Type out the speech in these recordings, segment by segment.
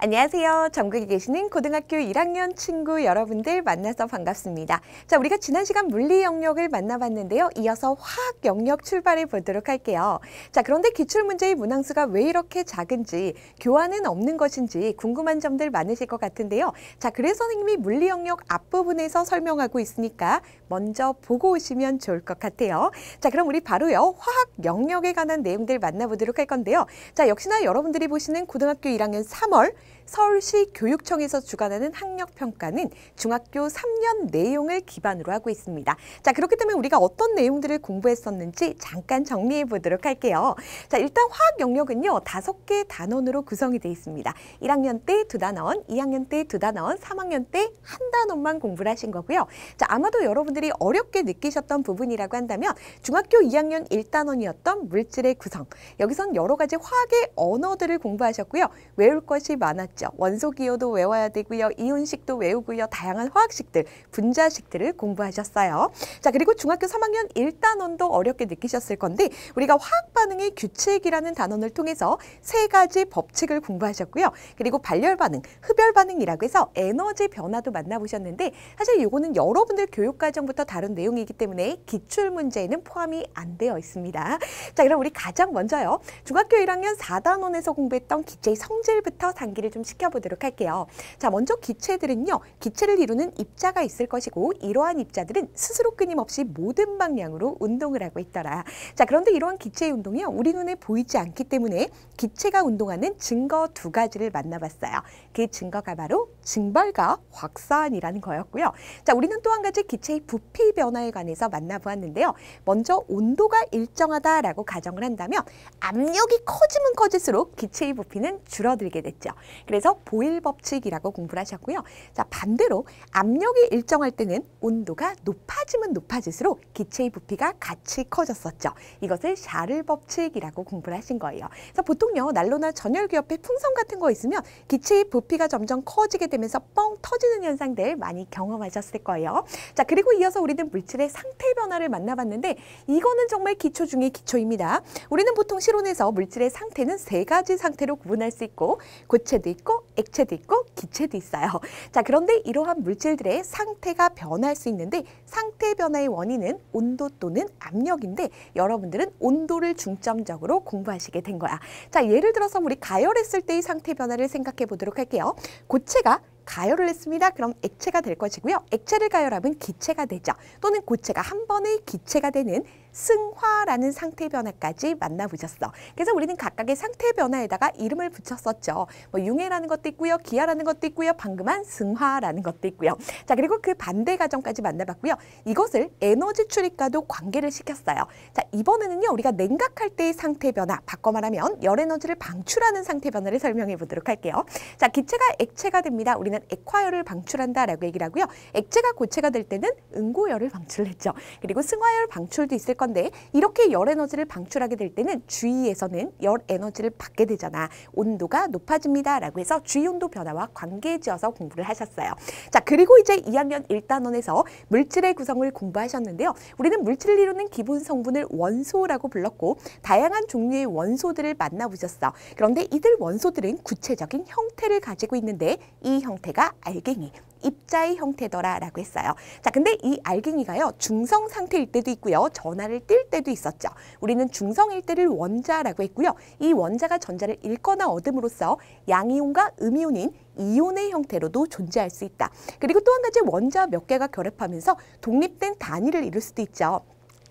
안녕하세요. 전국에 계시는 고등학교 1학년 친구 여러분들 만나서 반갑습니다. 자, 우리가 지난 시간 물리 영역을 만나봤는데요. 이어서 화학 영역 출발해 보도록 할게요. 자, 그런데 기출문제의 문항수가 왜 이렇게 작은지, 교환은 없는 것인지 궁금한 점들 많으실 것 같은데요. 자, 그래서 선생님이 물리 영역 앞부분에서 설명하고 있으니까 먼저 보고 오시면 좋을 것 같아요. 자, 그럼 우리 바로요. 화학 영역에 관한 내용들 만나보도록 할 건데요. 자, 역시나 여러분들이 보시는 고등학교 1학년 3월 서울시 교육청에서 주관하는 학력평가는 중학교 3년 내용을 기반으로 하고 있습니다. 자, 그렇기 때문에 우리가 어떤 내용들을 공부했었는지 잠깐 정리해 보도록 할게요. 자, 일단 화학 영역은요. 5개 단원으로 구성이 되어 있습니다. 1학년 때 2단원, 2학년 때 2단원, 3학년 때 1단원만 공부를 하신 거고요. 자, 아마도 여러분들이 어렵게 느끼셨던 부분이라고 한다면 중학교 2학년 1단원이었던 물질의 구성. 여기선 여러 가지 화학의 언어들을 공부하셨고요. 외울 것이 많았죠. 원소 기호도 외워야 되고요. 이온식도 외우고요. 다양한 화학식들, 분자식들을 공부하셨어요. 자, 그리고 중학교 3학년 1단원도 어렵게 느끼셨을 건데 우리가 화학 반응의 규칙이라는 단원을 통해서 3가지 법칙을 공부하셨고요. 그리고 발열 반응, 흡열 반응이라고 해서 에너지 변화도 만나보셨는데 사실 이거는 여러분들 교육과정부터 다룬 내용이기 때문에 기출문제에는 포함이 안 되어 있습니다. 자, 그럼 우리 가장 먼저요. 중학교 1학년 4단원에서 공부했던 기체의 성질부터 상기를 좀 시켜보도록 할게요. 자, 먼저 기체들은요. 기체를 이루는 입자가 있을 것이고 이러한 입자들은 스스로 끊임없이 모든 방향으로 운동을 하고 있더라. 자, 그런데 이러한 기체의 운동이요. 우리 눈에 보이지 않기 때문에 기체가 운동하는 증거 2가지를 만나봤어요. 그 증거가 바로 증발과 확산이라는 거였고요. 자, 우리는 또 한 가지 기체의 부피 변화에 관해서 만나보았는데요. 먼저 온도가 일정하다라고 가정을 한다면 압력이 커지면 커질수록 기체의 부피는 줄어들게 됐죠. 그래서 보일 법칙이라고 공부를 하셨고요. 자, 반대로 압력이 일정할 때는 온도가 높아지면 높아질수록 기체의 부피가 같이 커졌었죠. 이것을 샤를 법칙이라고 공부를 하신 거예요. 그래서 보통요. 난로나 전열기 옆에 풍선 같은 거 있으면 기체의 부피가 점점 커지게 되면서 뻥 터지는 현상들 많이 경험하셨을 거예요. 자, 그리고 이어서 우리는 물질의 상태 변화를 만나봤는데 이거는 정말 기초 중의 기초입니다. 우리는 보통 실온에서 물질의 상태는 3가지 상태로 구분할 수 있고 고체도 있고 액체도 있고 기체도 있어요. 자, 그런데 이러한 물질들의 상태가 변할 수 있는데 상태 변화의 원인은 온도 또는 압력인데 여러분들은 온도를 중점적으로 공부하시게 된 거야. 자, 예를 들어서 우리 가열했을 때의 상태 변화를 생각해 보도록 할게요. 고체가 가열을 했습니다. 그럼 액체가 될 것이고요. 액체를 가열하면 기체가 되죠. 또는 고체가 한 번에 기체가 되는 승화라는 상태 변화까지 만나보셨어. 그래서 우리는 각각의 상태 변화에다가 이름을 붙였었죠. 뭐 융해라는 것도 있고요. 기하라는 것도 있고요. 방금한 승화라는 것도 있고요. 자, 그리고 그 반대 과정까지 만나봤고요. 이것을 에너지 출입과도 관계를 시켰어요. 자, 이번에는요. 우리가 냉각할 때의 상태 변화, 바꿔 말하면 열 에너지를 방출하는 상태 변화를 설명해 보도록 할게요. 자, 기체가 액체가 됩니다. 우리는 액화열을 방출한다라고 얘기를 하고요. 액체가 고체가 될 때는 응고열을 방출했죠. 그리고 승화열 방출도 있을 건데 이렇게 열 에너지를 방출하게 될 때는 주위에서는 열 에너지를 받게 되잖아. 온도가 높아집니다. 라고 해서 주위 온도 변화와 관계지어서 공부를 하셨어요. 자, 그리고 이제 2학년 1단원에서 물질의 구성을 공부하셨는데요. 우리는 물질을 이루는 기본 성분을 원소라고 불렀고 다양한 종류의 원소들을 만나보셨어. 그런데 이들 원소들은 구체적인 형태를 가지고 있는데 이 형태가 알갱이, 입자의 형태더라라고 했어요. 자, 근데 이 알갱이가요. 중성 상태일 때도 있고요. 전하를 띨 때도 있었죠. 우리는 중성일 때를 원자라고 했고요. 이 원자가 전자를 잃거나 얻음으로써 양이온과 음이온인 이온의 형태로도 존재할 수 있다. 그리고 또 한 가지 원자 몇 개가 결합하면서 독립된 단위를 이룰 수도 있죠.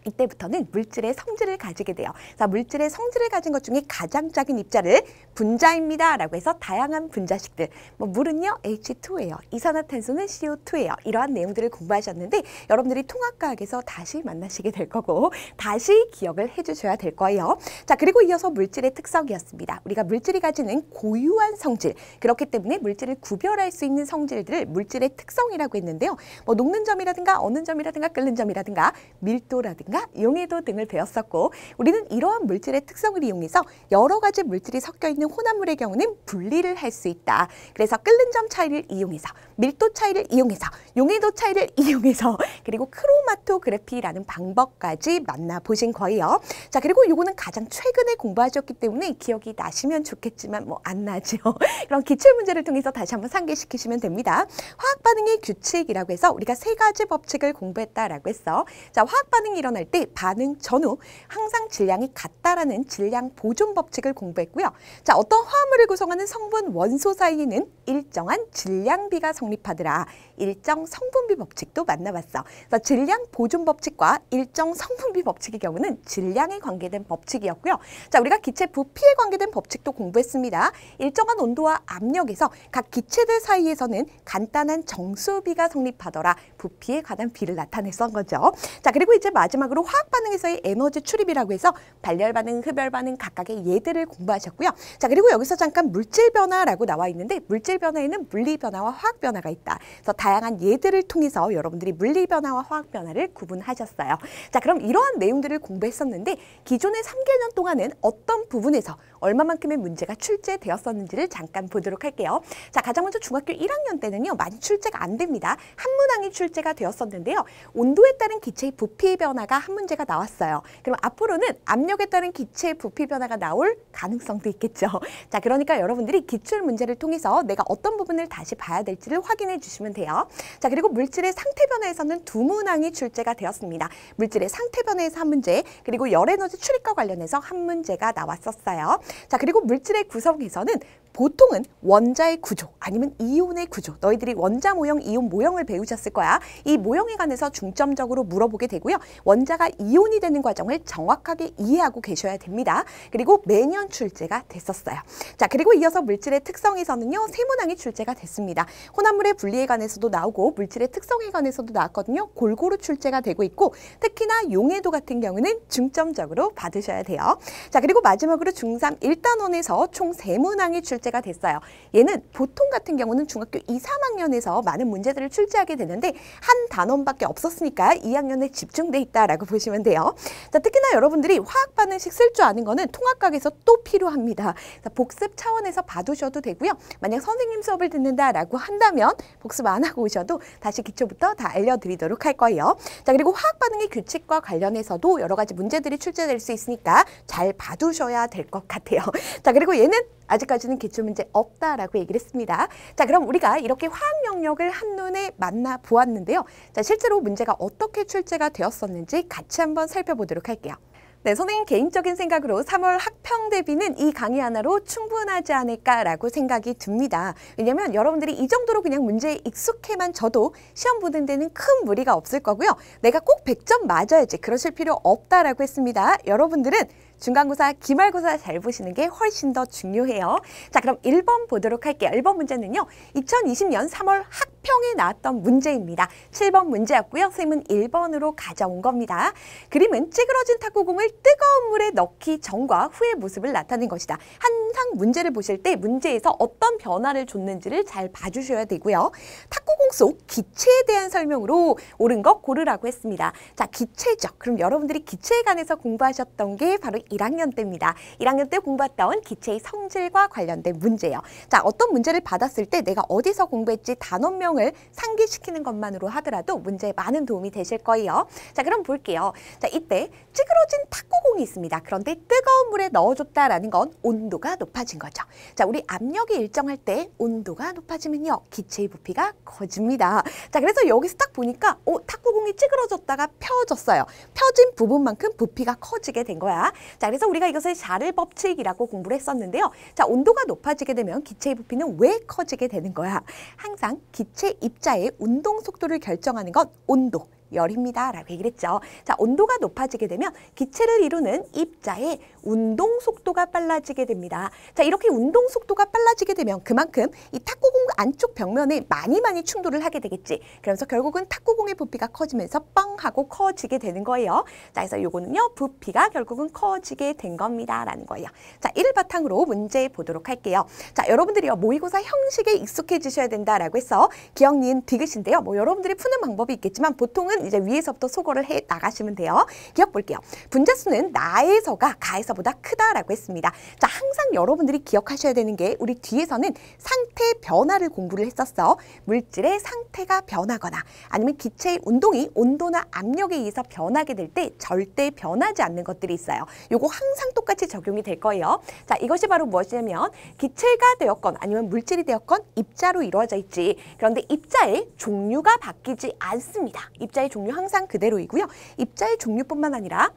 이때부터는 물질의 성질을 가지게 돼요. 자, 물질의 성질을 가진 것 중에 가장 작은 입자를 분자입니다. 라고 해서 다양한 분자식들. 뭐 물은요, H2예요. 이산화탄소는 CO2예요. 이러한 내용들을 공부하셨는데 여러분들이 통합과학에서 다시 만나시게 될 거고 다시 기억을 해주셔야 될 거예요. 자, 그리고 이어서 물질의 특성이었습니다. 우리가 물질이 가지는 고유한 성질. 그렇기 때문에 물질을 구별할 수 있는 성질들을 물질의 특성이라고 했는데요. 뭐 녹는 점이라든가 어는 점이라든가 끓는 점이라든가 밀도라든가 용해도라든가 용해도 등을 배웠었고 우리는 이러한 물질의 특성을 이용해서 여러 가지 물질이 섞여 있는 혼합물의 경우는 분리를 할 수 있다. 그래서 끓는 점 차이를 이용해서 밀도 차이를 이용해서 용해도 차이를 이용해서 그리고 크로마토그래피라는 방법까지 만나보신 거예요. 자, 그리고 요거는 가장 최근에 공부하셨기 때문에 기억이 나시면 좋겠지만 뭐 안 나죠. 그럼 기출문제를 통해서 다시 한번 상기시키시면 됩니다. 화학 반응의 규칙이라고 해서 우리가 세 가지 법칙을 공부했다라고 했어. 자, 화학 반응이 일어날 때 반응 전후 항상 질량이 같다라는 질량 보존 법칙을 공부했고요. 자, 어떤 화합물을 구성하는 성분 원소 사이에는 일정한 질량비가 성립하더라. 일정 성분비 법칙도 만나봤어. 그래서 질량 보존 법칙과 일정 성분비 법칙의 경우는 질량에 관계된 법칙이었고요. 자, 우리가 기체 부피에 관계된 법칙도 공부했습니다. 일정한 온도와 압력에서 각 기체들 사이에서는 간단한 정수비가 성립하더라. 부피에 관한 비를 나타냈던 거죠. 자, 그리고 이제 마지막으로 화학 반응에서의 에너지 출입이라고 해서 발열 반응, 흡열 반응 각각의 예들을 공부하셨고요. 자, 그리고 여기서 잠깐 물질 변화라고 나와 있는데 물질 변화에는 물리 변화와 화학 변화가 있다. 그래서 다양한 예들을 통해서 여러분들이 물리 변화와 화학 변화를 구분하셨어요. 자, 그럼 이러한 내용들을 공부했었는데 기존의 3개년 동안은 어떤 부분에서 얼마만큼의 문제가 출제되었었는지를 잠깐 보도록 할게요. 자, 가장 먼저 중학교 1학년 때는요. 많이 출제가 안 됩니다. 한 문항이 출제가 되었었는데요. 온도에 따른 기체의 부피 변화가 한 문제가 나왔어요. 그럼 앞으로는 압력에 따른 기체의 부피 변화가 나올 가능성도 있겠죠. 자, 그러니까 여러분들이 기출 문제를 통해서 내가 어떤 부분을 다시 봐야 될지를 확인해 주시면 돼요. 자, 그리고 물질의 상태 변화에서는 두 문항이 출제가 되었습니다. 물질의 상태 변화에서 한 문제, 그리고 열 에너지 출입과 관련해서 한 문제가 나왔었어요. 자, 그리고 물질의 구성에서는 보통은 원자의 구조 아니면 이온의 구조, 너희들이 원자 모형, 이온 모형을 배우셨을 거야. 이 모형에 관해서 중점적으로 물어보게 되고요. 원자가 이온이 되는 과정을 정확하게 이해하고 계셔야 됩니다. 그리고 매년 출제가 됐었어요. 자, 그리고 이어서 물질의 특성에서는요. 세 문항이 출제가 됐습니다. 혼합물의 분리에 관해서도 나오고 물질의 특성에 관해서도 나왔거든요. 골고루 출제가 되고 있고 특히나 용해도 같은 경우는 중점적으로 받으셔야 돼요. 자, 그리고 마지막으로 중3 1단원에서 총 3문항이 출제가 됐어요. 얘는 보통 같은 경우는 중학교 2, 3학년에서 많은 문제들을 출제하게 되는데 한 단원밖에 없었으니까 2학년에 집중돼 있다라고 보시면 돼요. 자, 특히나 여러분들이 화학 반응식 쓸 줄 아는 거는 통합각에서 또 필요합니다. 자, 복습 차원에서 봐두셔도 되고요. 만약 선생님 수업을 듣는다라고 한다면 복습 안 하고 오셔도 다시 기초부터 다 알려드리도록 할 거예요. 자, 그리고 화학 반응의 규칙과 관련해서도 여러 가지 문제들이 출제될 수 있으니까 잘 봐두셔야 될 것 같아요. 자, 그리고 얘는 아직까지는 기출문제 없다라고 얘기를 했습니다. 자, 그럼 우리가 이렇게 화학 영역을 한눈에 만나보았는데요. 자, 실제로 문제가 어떻게 출제가 되었었는지 같이 한번 살펴보도록 할게요. 네, 선생님 개인적인 생각으로 3월 학평 대비는 이 강의 하나로 충분하지 않을까라고 생각이 듭니다. 왜냐면 여러분들이 이 정도로 그냥 문제에 익숙해만 져도 시험 보는 데는 큰 무리가 없을 거고요. 내가 꼭 100점 맞아야지 그러실 필요 없다라고 했습니다. 여러분들은 중간고사, 기말고사 잘 보시는 게 훨씬 더 중요해요. 자, 그럼 1번 보도록 할게요. 1번 문제는요. 2020년 3월 학평에 나왔던 문제입니다. 7번 문제였고요. 선생님은 1번으로 가져온 겁니다. 그림은 찌그러진 탁구공을 뜨거운 물에 넣기 전과 후의 모습을 나타낸 것이다. 항상 문제를 보실 때 문제에서 어떤 변화를 줬는지를 잘 봐주셔야 되고요. 탁구공 속 기체에 대한 설명으로 옳은 거 고르라고 했습니다. 자, 기체죠. 그럼 여러분들이 기체에 관해서 공부하셨던 게 바로 1학년 때입니다. 1학년 때 공부했던 기체의 성질과 관련된 문제예요. 자, 어떤 문제를 받았을 때 내가 어디서 공부했지 단원명을 상기시키는 것만으로 하더라도 문제에 많은 도움이 되실 거예요. 자, 그럼 볼게요. 자, 이때 찌그러진 탁구공이 있습니다. 그런데 뜨거운 물에 넣어줬다라는 건 온도가 높아진 거죠. 자, 우리 압력이 일정할 때 온도가 높아지면요. 기체의 부피가 커집니다. 자, 그래서 여기서 딱 보니까 탁구공이 찌그러졌다가 펴졌어요. 펴진 부분만큼 부피가 커지게 된 거야. 자, 그래서 우리가 이것을 자를 법칙이라고 공부를 했었는데요. 자, 온도가 높아지게 되면 기체의 부피는 왜 커지게 되는 거야? 항상 기체 입자의 운동 속도를 결정하는 건 온도, 열입니다 라고 얘기를 했죠. 자, 온도가 높아지게 되면 기체를 이루는 입자의 운동 속도가 빨라지게 됩니다. 자, 이렇게 운동 속도가 빨라지게 되면 그만큼 이 탁구공 안쪽 벽면에 많이 충돌을 하게 되겠지. 그러면서 결국은 탁구공의 부피가 커지면서 뻥 하고 커지게 되는 거예요. 자, 그래서 요거는요, 부피가 결국은 커지게 된 겁니다. 라는 거예요. 자, 이를 바탕으로 문제 보도록 할게요. 자, 여러분들이요, 모의고사 형식에 익숙해지셔야 된다라고 해서 기억, 니은, 디귿인데요. 뭐 여러분들이 푸는 방법이 있겠지만 보통은 이제 위에서부터 소거를 해 나가시면 돼요. 기억 볼게요. 분자수는 나에서가 가에서보다 크다라고 했습니다. 자, 항상 여러분들이 기억하셔야 되는 게 우리 뒤에서는 상태 변화를 공부를 했었어. 물질의 상태가 변하거나 아니면 기체의 운동이 온도나 압력에 의해서 변하게 될 때 절대 변하지 않는 것들이 있어요. 요거 항상 똑같이 적용이 될 거예요. 자, 이것이 바로 무엇이냐면 기체가 되었건 아니면 물질이 되었건 입자로 이루어져 있지. 그런데 입자의 종류가 바뀌지 않습니다. 입자의 종류 항상 그대로이고요. 입자의 종류뿐만 아니라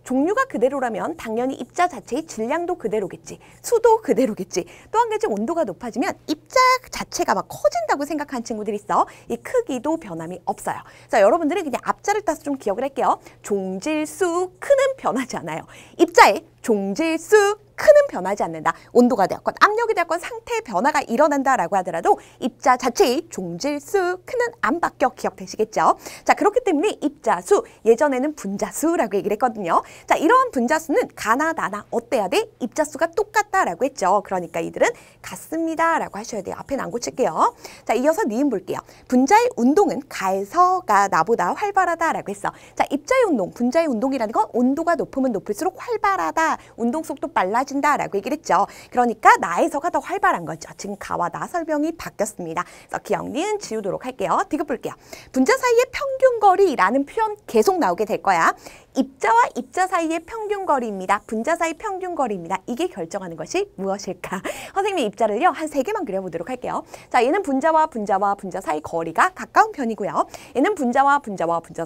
종류가 그대로라면 당연히 입자 자체의 질량도 그대로겠지. 수도 그대로겠지. 또 한 가지 온도가 높아지면 입자 자체가 막 커진다고 생각하는 친구들이 있어. 이 크기도 변함이 없어요. 자, 여러분들은 그냥 앞자를 따서 좀 기억을 할게요. 종질수 크는 변하지 않아요. 입자의 종질수 크는 변하지 않는다. 온도가 되었건 압력이 되었건 상태 변화가 일어난다라고 하더라도 입자 자체의 종질수 크는 안 바뀌어. 기억되시겠죠? 자, 그렇기 때문에 입자수, 예전에는 분자수라고 얘기를 했거든요. 자, 이러한 분자수는 가나 나나 어때야 돼? 입자수가 똑같다라고 했죠. 그러니까 이들은 같습니다라고 하셔야 돼요. 앞에는 안 고칠게요. 자, 이어서 니은 볼게요. 분자의 운동은 가에서가 나보다 활발하다라고 했어. 자, 입자의 운동, 분자의 운동이라는 건 온도가 높으면 높을수록 활발하다. 운동 속도 빨라진다라고 얘기를 했죠. 그러니까 나에서가 더 활발한 거죠. 지금 가와 나 설명이 바뀌었습니다. 그래서 기억, 니은 지우도록 할게요. 디귿 볼게요. 분자 사이의 평균거리라는 표현 계속 나오게 될 거야. 입자와 입자 사이의 평균거리입니다. 분자 사이 평균거리입니다. 이게 결정하는 것이 무엇일까? 선생님이 입자를요, 한 3개만 그려보도록 할게요. 자, 얘는 분자와 분자 사이 거리가 가까운 편이고요. 얘는 분자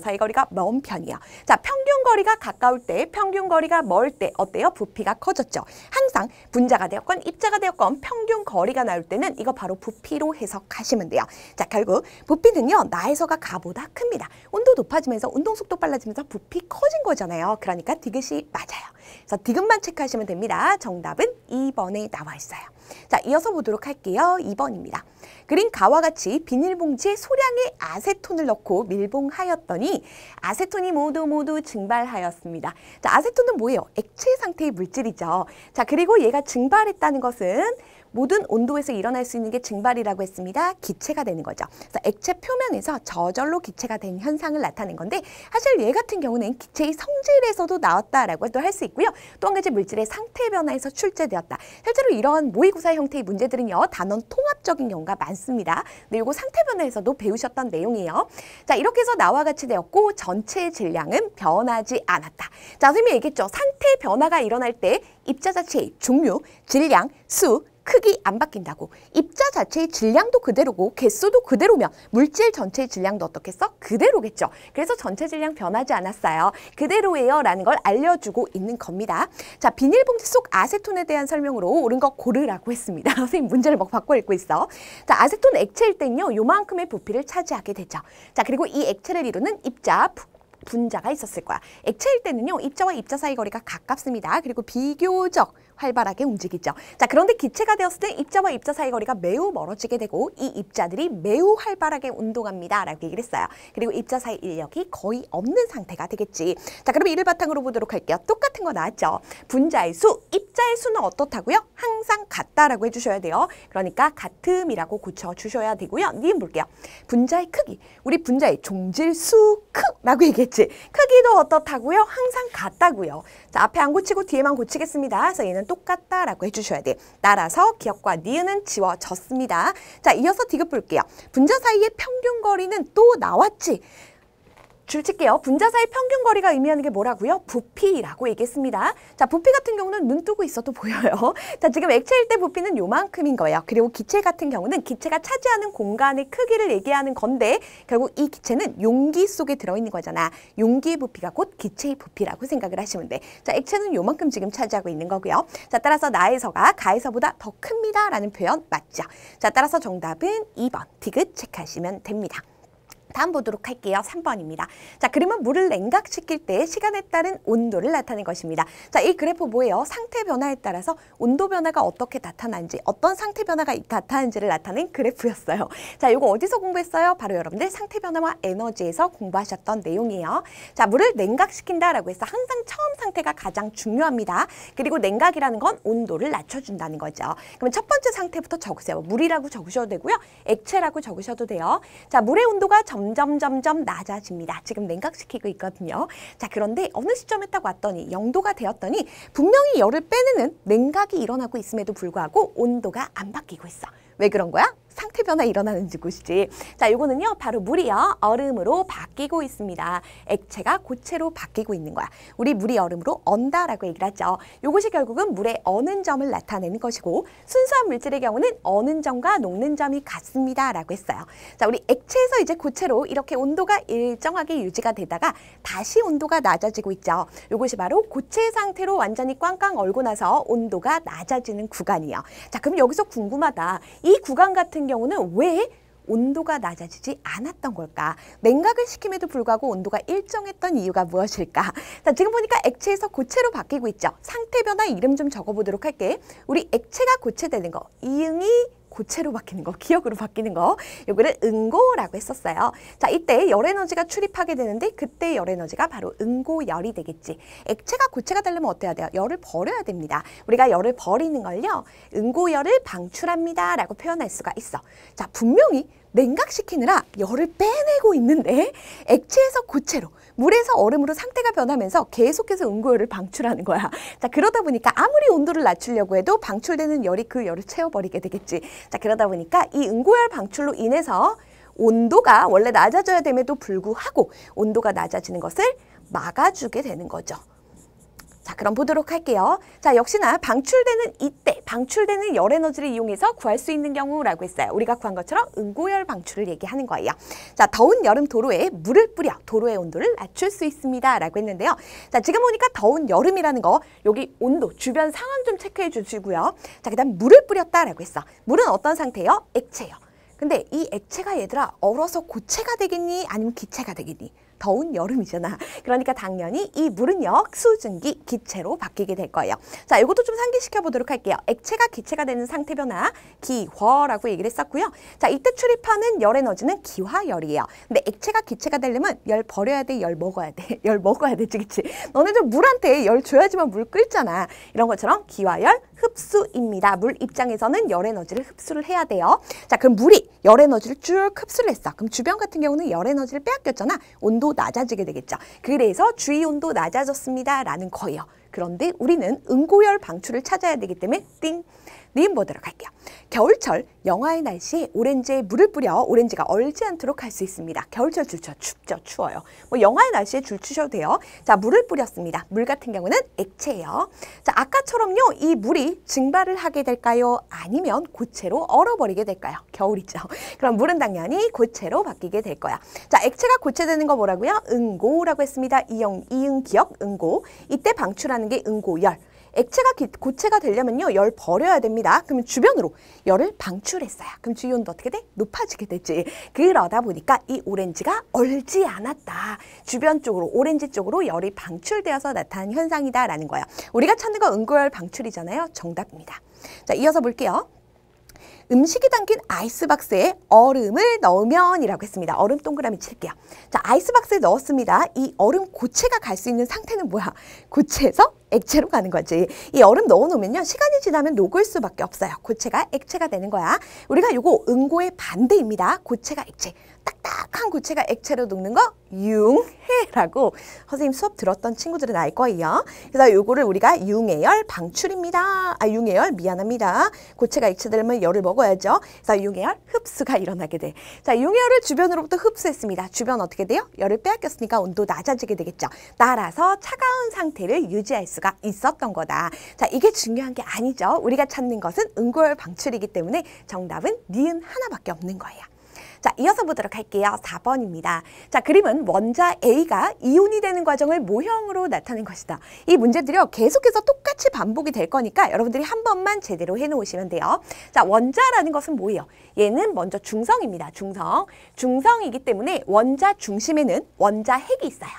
사이 거리가 먼 편이에요. 자, 평균거리가 가까울 때, 평균거리가 멀 때 어때요? 부피가 커졌죠. 항상 분자가 되었건 입자가 되었건 평균거리가 나올 때는 이거 바로 부피로 해석하시면 돼요. 자, 결국 부피는요, 나에서가 가보다 큽니다. 온도 높아지면서 운동 속도 빨라지면서 부피 커진 거잖아요. 그러니까 디귿이 맞아요. 그래서 디귿만 체크하시면 됩니다. 정답은 2번에 나와 있어요. 자, 이어서 보도록 할게요. 2번입니다. 그린 가와 같이 비닐봉지에 소량의 아세톤을 넣고 밀봉하였더니 아세톤이 모두 증발하였습니다. 자, 아세톤은 뭐예요? 액체 상태의 물질이죠. 자, 그리고 얘가 증발했다는 것은 모든 온도에서 일어날 수 있는 게 증발이라고 했습니다. 기체가 되는 거죠. 그래서 액체 표면에서 저절로 기체가 된 현상을 나타낸 건데 사실 얘 같은 경우는 기체의 성질에서도 나왔다라고도 할 수 있고요. 또 한 가지 물질의 상태 변화에서 출제되었다. 실제로 이런 모의고사 형태의 문제들은요, 단원 통합적인 경우가 많습니다. 근데 이거 상태 변화에서도 배우셨던 내용이에요. 자, 이렇게 해서 나와 같이 되었고 전체 질량은 변하지 않았다. 자, 선생님이 얘기했죠. 상태 변화가 일어날 때 입자 자체의 종류, 질량, 수, 크기 안 바뀐다고. 입자 자체의 질량도 그대로고 개수도 그대로면 물질 전체의 질량도 어떻겠어? 그대로겠죠. 그래서 전체 질량 변하지 않았어요. 그대로예요 라는 걸 알려주고 있는 겁니다. 자, 비닐봉지 속 아세톤에 대한 설명으로 옳은 거 고르라고 했습니다. 선생님 문제를 막 바꿔 읽고 있어. 자, 아세톤 액체일 땐요, 요만큼의 부피를 차지하게 되죠. 자, 그리고 이 액체를 이루는 입자, 분자가 있었을 거야. 액체일 때는요, 입자와 입자 사이 거리가 가깝습니다. 그리고 비교적 활발하게 움직이죠. 자, 그런데 기체가 되었을 때 입자와 입자 사이 거리가 매우 멀어지게 되고 이 입자들이 매우 활발하게 운동합니다. 라고 얘기를 했어요. 그리고 입자 사이 인력이 거의 없는 상태가 되겠지. 자, 그럼 이를 바탕으로 보도록 할게요. 똑같은 거 나왔죠. 분자의 수, 입자의 수는 어떻다고요? 항상 같다라고 해주셔야 돼요. 그러니까 같음이라고 고쳐주셔야 되고요. 니은 볼게요. 분자의 크기, 우리 분자의 종질수 크라고 얘기했지. 크기도 어떻다고요? 항상 같다고요. 자, 앞에 안 고치고 뒤에만 고치겠습니다. 그래서 얘는 똑같다라고 해주셔야 돼. 따라서 기억과 니은은 지워졌습니다. 자, 이어서 디귿 볼게요. 분자 사이의 평균 거리는 또 나왔지. 줄 칠게요. 분자 사이 평균 거리가 의미하는 게 뭐라고요? 부피라고 얘기했습니다. 자, 부피 같은 경우는 눈 뜨고 있어도 보여요. 자, 지금 액체일 때 부피는 요만큼인 거예요. 그리고 기체 같은 경우는 기체가 차지하는 공간의 크기를 얘기하는 건데 결국 이 기체는 용기 속에 들어있는 거잖아. 용기의 부피가 곧 기체의 부피라고 생각을 하시면 돼. 자, 액체는 요만큼 지금 차지하고 있는 거고요. 자, 따라서 나에서가 가에서보다 더 큽니다 라는 표현 맞죠? 자, 따라서 정답은 2번 디귿 체크하시면 됩니다. 다음 보도록 할게요. 3번입니다. 자, 그림은 물을 냉각시킬 때 시간에 따른 온도를 나타낸 것입니다. 자, 이 그래프 뭐예요? 상태 변화에 따라서 온도 변화가 어떻게 나타나는지, 어떤 상태 변화가 나타나는지를 나타낸 그래프였어요. 자, 이거 어디서 공부했어요? 바로 여러분들 상태 변화와 에너지에서 공부하셨던 내용이에요. 자, 물을 냉각시킨다라고 해서 항상 처음 상태가 가장 중요합니다. 그리고 냉각이라는 건 온도를 낮춰준다는 거죠. 그러면 첫 번째 상태부터 적으세요. 물이라고 적으셔도 되고요. 액체라고 적으셔도 돼요. 자, 물의 온도가 점점 낮아집니다. 지금 냉각시키고 있거든요. 자, 그런데 어느 시점에 딱 왔더니 0도가 되었더니 분명히 열을 빼내는 냉각이 일어나고 있음에도 불구하고 온도가 안 바뀌고 있어. 왜 그런 거야? 상태 변화 일어나는 곳이지. 자, 이거는요 바로 물이요 얼음으로 바뀌고 있습니다. 액체가 고체로 바뀌고 있는 거야. 우리 물이 얼음으로 언다라고 얘기를 하죠. 이것이 결국은 물의 어는 점을 나타내는 것이고, 순수한 물질의 경우는 어는 점과 녹는 점이 같습니다 라고 했어요. 자, 우리 액체에서 이제 고체로 이렇게 온도가 일정하게 유지가 되다가 다시 온도가 낮아지고 있죠. 이것이 바로 고체 상태로 완전히 꽝꽝 얼고 나서 온도가 낮아지는 구간이에요. 자, 그럼 여기서 궁금하다. 이 구간 같은 경우는 왜 온도가 낮아지지 않았던 걸까? 냉각을 시킴에도 불구하고 온도가 일정했던 이유가 무엇일까? 자, 지금 보니까 액체에서 고체로 바뀌고 있죠. 상태 변화 이름 좀 적어보도록 할게. 우리 액체가 고체되는 거, 이응이 고체로 바뀌는 거, 기억으로 바뀌는 거, 요거를 응고라고 했었어요. 자, 이때 열 에너지가 출입하게 되는데 그때 열 에너지가 바로 응고열이 되겠지. 액체가 고체가 되려면 어떻게 해야 돼요? 열을 버려야 됩니다. 우리가 열을 버리는 걸요, 응고열을 방출합니다 라고 표현할 수가 있어. 자, 분명히 냉각시키느라 열을 빼내고 있는데 액체에서 고체로, 물에서 얼음으로 상태가 변하면서 계속해서 응고열을 방출하는 거야. 자, 그러다 보니까 아무리 온도를 낮추려고 해도 방출되는 열이 그 열을 채워버리게 되겠지. 자, 그러다 보니까 이 응고열 방출로 인해서 온도가 원래 낮아져야 됨에도 불구하고 온도가 낮아지는 것을 막아주게 되는 거죠. 자, 그럼 보도록 할게요. 자, 역시나 방출되는 이때, 방출되는 열 에너지를 이용해서 구할 수 있는 경우라고 했어요. 우리가 구한 것처럼 응고열 방출을 얘기하는 거예요. 자, 더운 여름 도로에 물을 뿌려 도로의 온도를 낮출 수 있습니다 라고 했는데요. 자, 지금 보니까 더운 여름이라는 거, 여기 온도, 주변 상황 좀 체크해 주시고요. 자, 그 다음 물을 뿌렸다라고 했어. 물은 어떤 상태예요? 액체예요. 근데 이 액체가 얘들아 얼어서 고체가 되겠니? 아니면 기체가 되겠니? 더운 여름이잖아. 그러니까 당연히 이 물은요 수증기, 기체로 바뀌게 될 거예요. 자, 이것도 좀 상기시켜 보도록 할게요. 액체가 기체가 되는 상태 변화, 기화라고 얘기를 했었고요. 자, 이때 출입하는 열 에너지는 기화열이에요. 근데 액체가 기체가 되려면 열 버려야 돼, 열 먹어야 돼. 열 먹어야 되지, 그치? 너네들 물한테 열 줘야지만 물 끓잖아. 이런 것처럼 기화열 흡수입니다. 물 입장에서는 열 에너지를 흡수를 해야 돼요. 자, 그럼 물이 열 에너지를 쭉 흡수를 했어. 그럼 주변 같은 경우는 열 에너지를 빼앗겼잖아. 온도 낮아지게 되겠죠. 그래서 주위 온도 낮아졌습니다 라는 거예요. 그런데 우리는 응고열 방출을 찾아야 되기 때문에 띵! 님 보도록 할게요. 겨울철 영하의 날씨에 오렌지에 물을 뿌려 오렌지가 얼지 않도록 할 수 있습니다. 겨울철 줄쳐 춥죠. 추워요. 뭐 영하의 날씨에 줄 추셔도 돼요. 자, 물을 뿌렸습니다. 물 같은 경우는 액체예요. 자, 아까처럼요 이 물이 증발을 하게 될까요? 아니면 고체로 얼어버리게 될까요? 겨울이죠. 그럼 물은 당연히 고체로 바뀌게 될 거야. 자, 액체가 고체되는 거 뭐라고요? 응고라고 했습니다. 이응 기억 응고. 이때 방출하는 게 응고열. 액체가 고체가 되려면요 열 버려야 됩니다. 그러면 주변으로 열을 방출했어요. 그럼 주위 온도 어떻게 돼? 높아지게 되지. 그러다 보니까 이 오렌지가 얼지 않았다. 주변 쪽으로, 오렌지 쪽으로 열이 방출되어서 나타난 현상이다 라는 거예요. 우리가 찾는 건 응고열 방출이잖아요. 정답입니다. 자, 이어서 볼게요. 음식이 담긴 아이스박스에 얼음을 넣으면 이라고 했습니다. 얼음 동그라미 칠게요. 자, 아이스박스에 넣었습니다. 이 얼음 고체가 갈 수 있는 상태는 뭐야? 고체에서 액체로 가는 거지. 이 얼음 넣어놓으면요 시간이 지나면 녹을 수밖에 없어요. 고체가 액체가 되는 거야. 우리가 요거 응고의 반대입니다. 고체가 액체. 딱딱한 고체가 액체로 녹는 거 융해라고 선생님 수업 들었던 친구들은 알 거예요. 그래서 요거를 우리가 융해열 방출입니다. 융해열 미안합니다. 고체가 액체 되려면 열을 먹어야죠. 그래서 융해열 흡수가 일어나게 돼. 자, 융해열을 주변으로부터 흡수했습니다. 주변 어떻게 돼요? 열을 빼앗겼으니까 온도 낮아지게 되겠죠. 따라서 차가운 상태를 유지할 수가 있었던 거다. 자, 이게 중요한 게 아니죠. 우리가 찾는 것은 응고열 방출이기 때문에 정답은 니은 하나밖에 없는 거예요. 자, 이어서 보도록 할게요. 4번입니다. 자, 그림은 원자 A가 이온이 되는 과정을 모형으로 나타낸 것이다. 이 문제들이요, 계속해서 똑같이 반복이 될 거니까 여러분들이 한 번만 제대로 해놓으시면 돼요. 자, 원자라는 것은 뭐예요? 얘는 먼저 중성입니다. 중성이기 때문에 원자 중심에는 원자 핵이 있어요.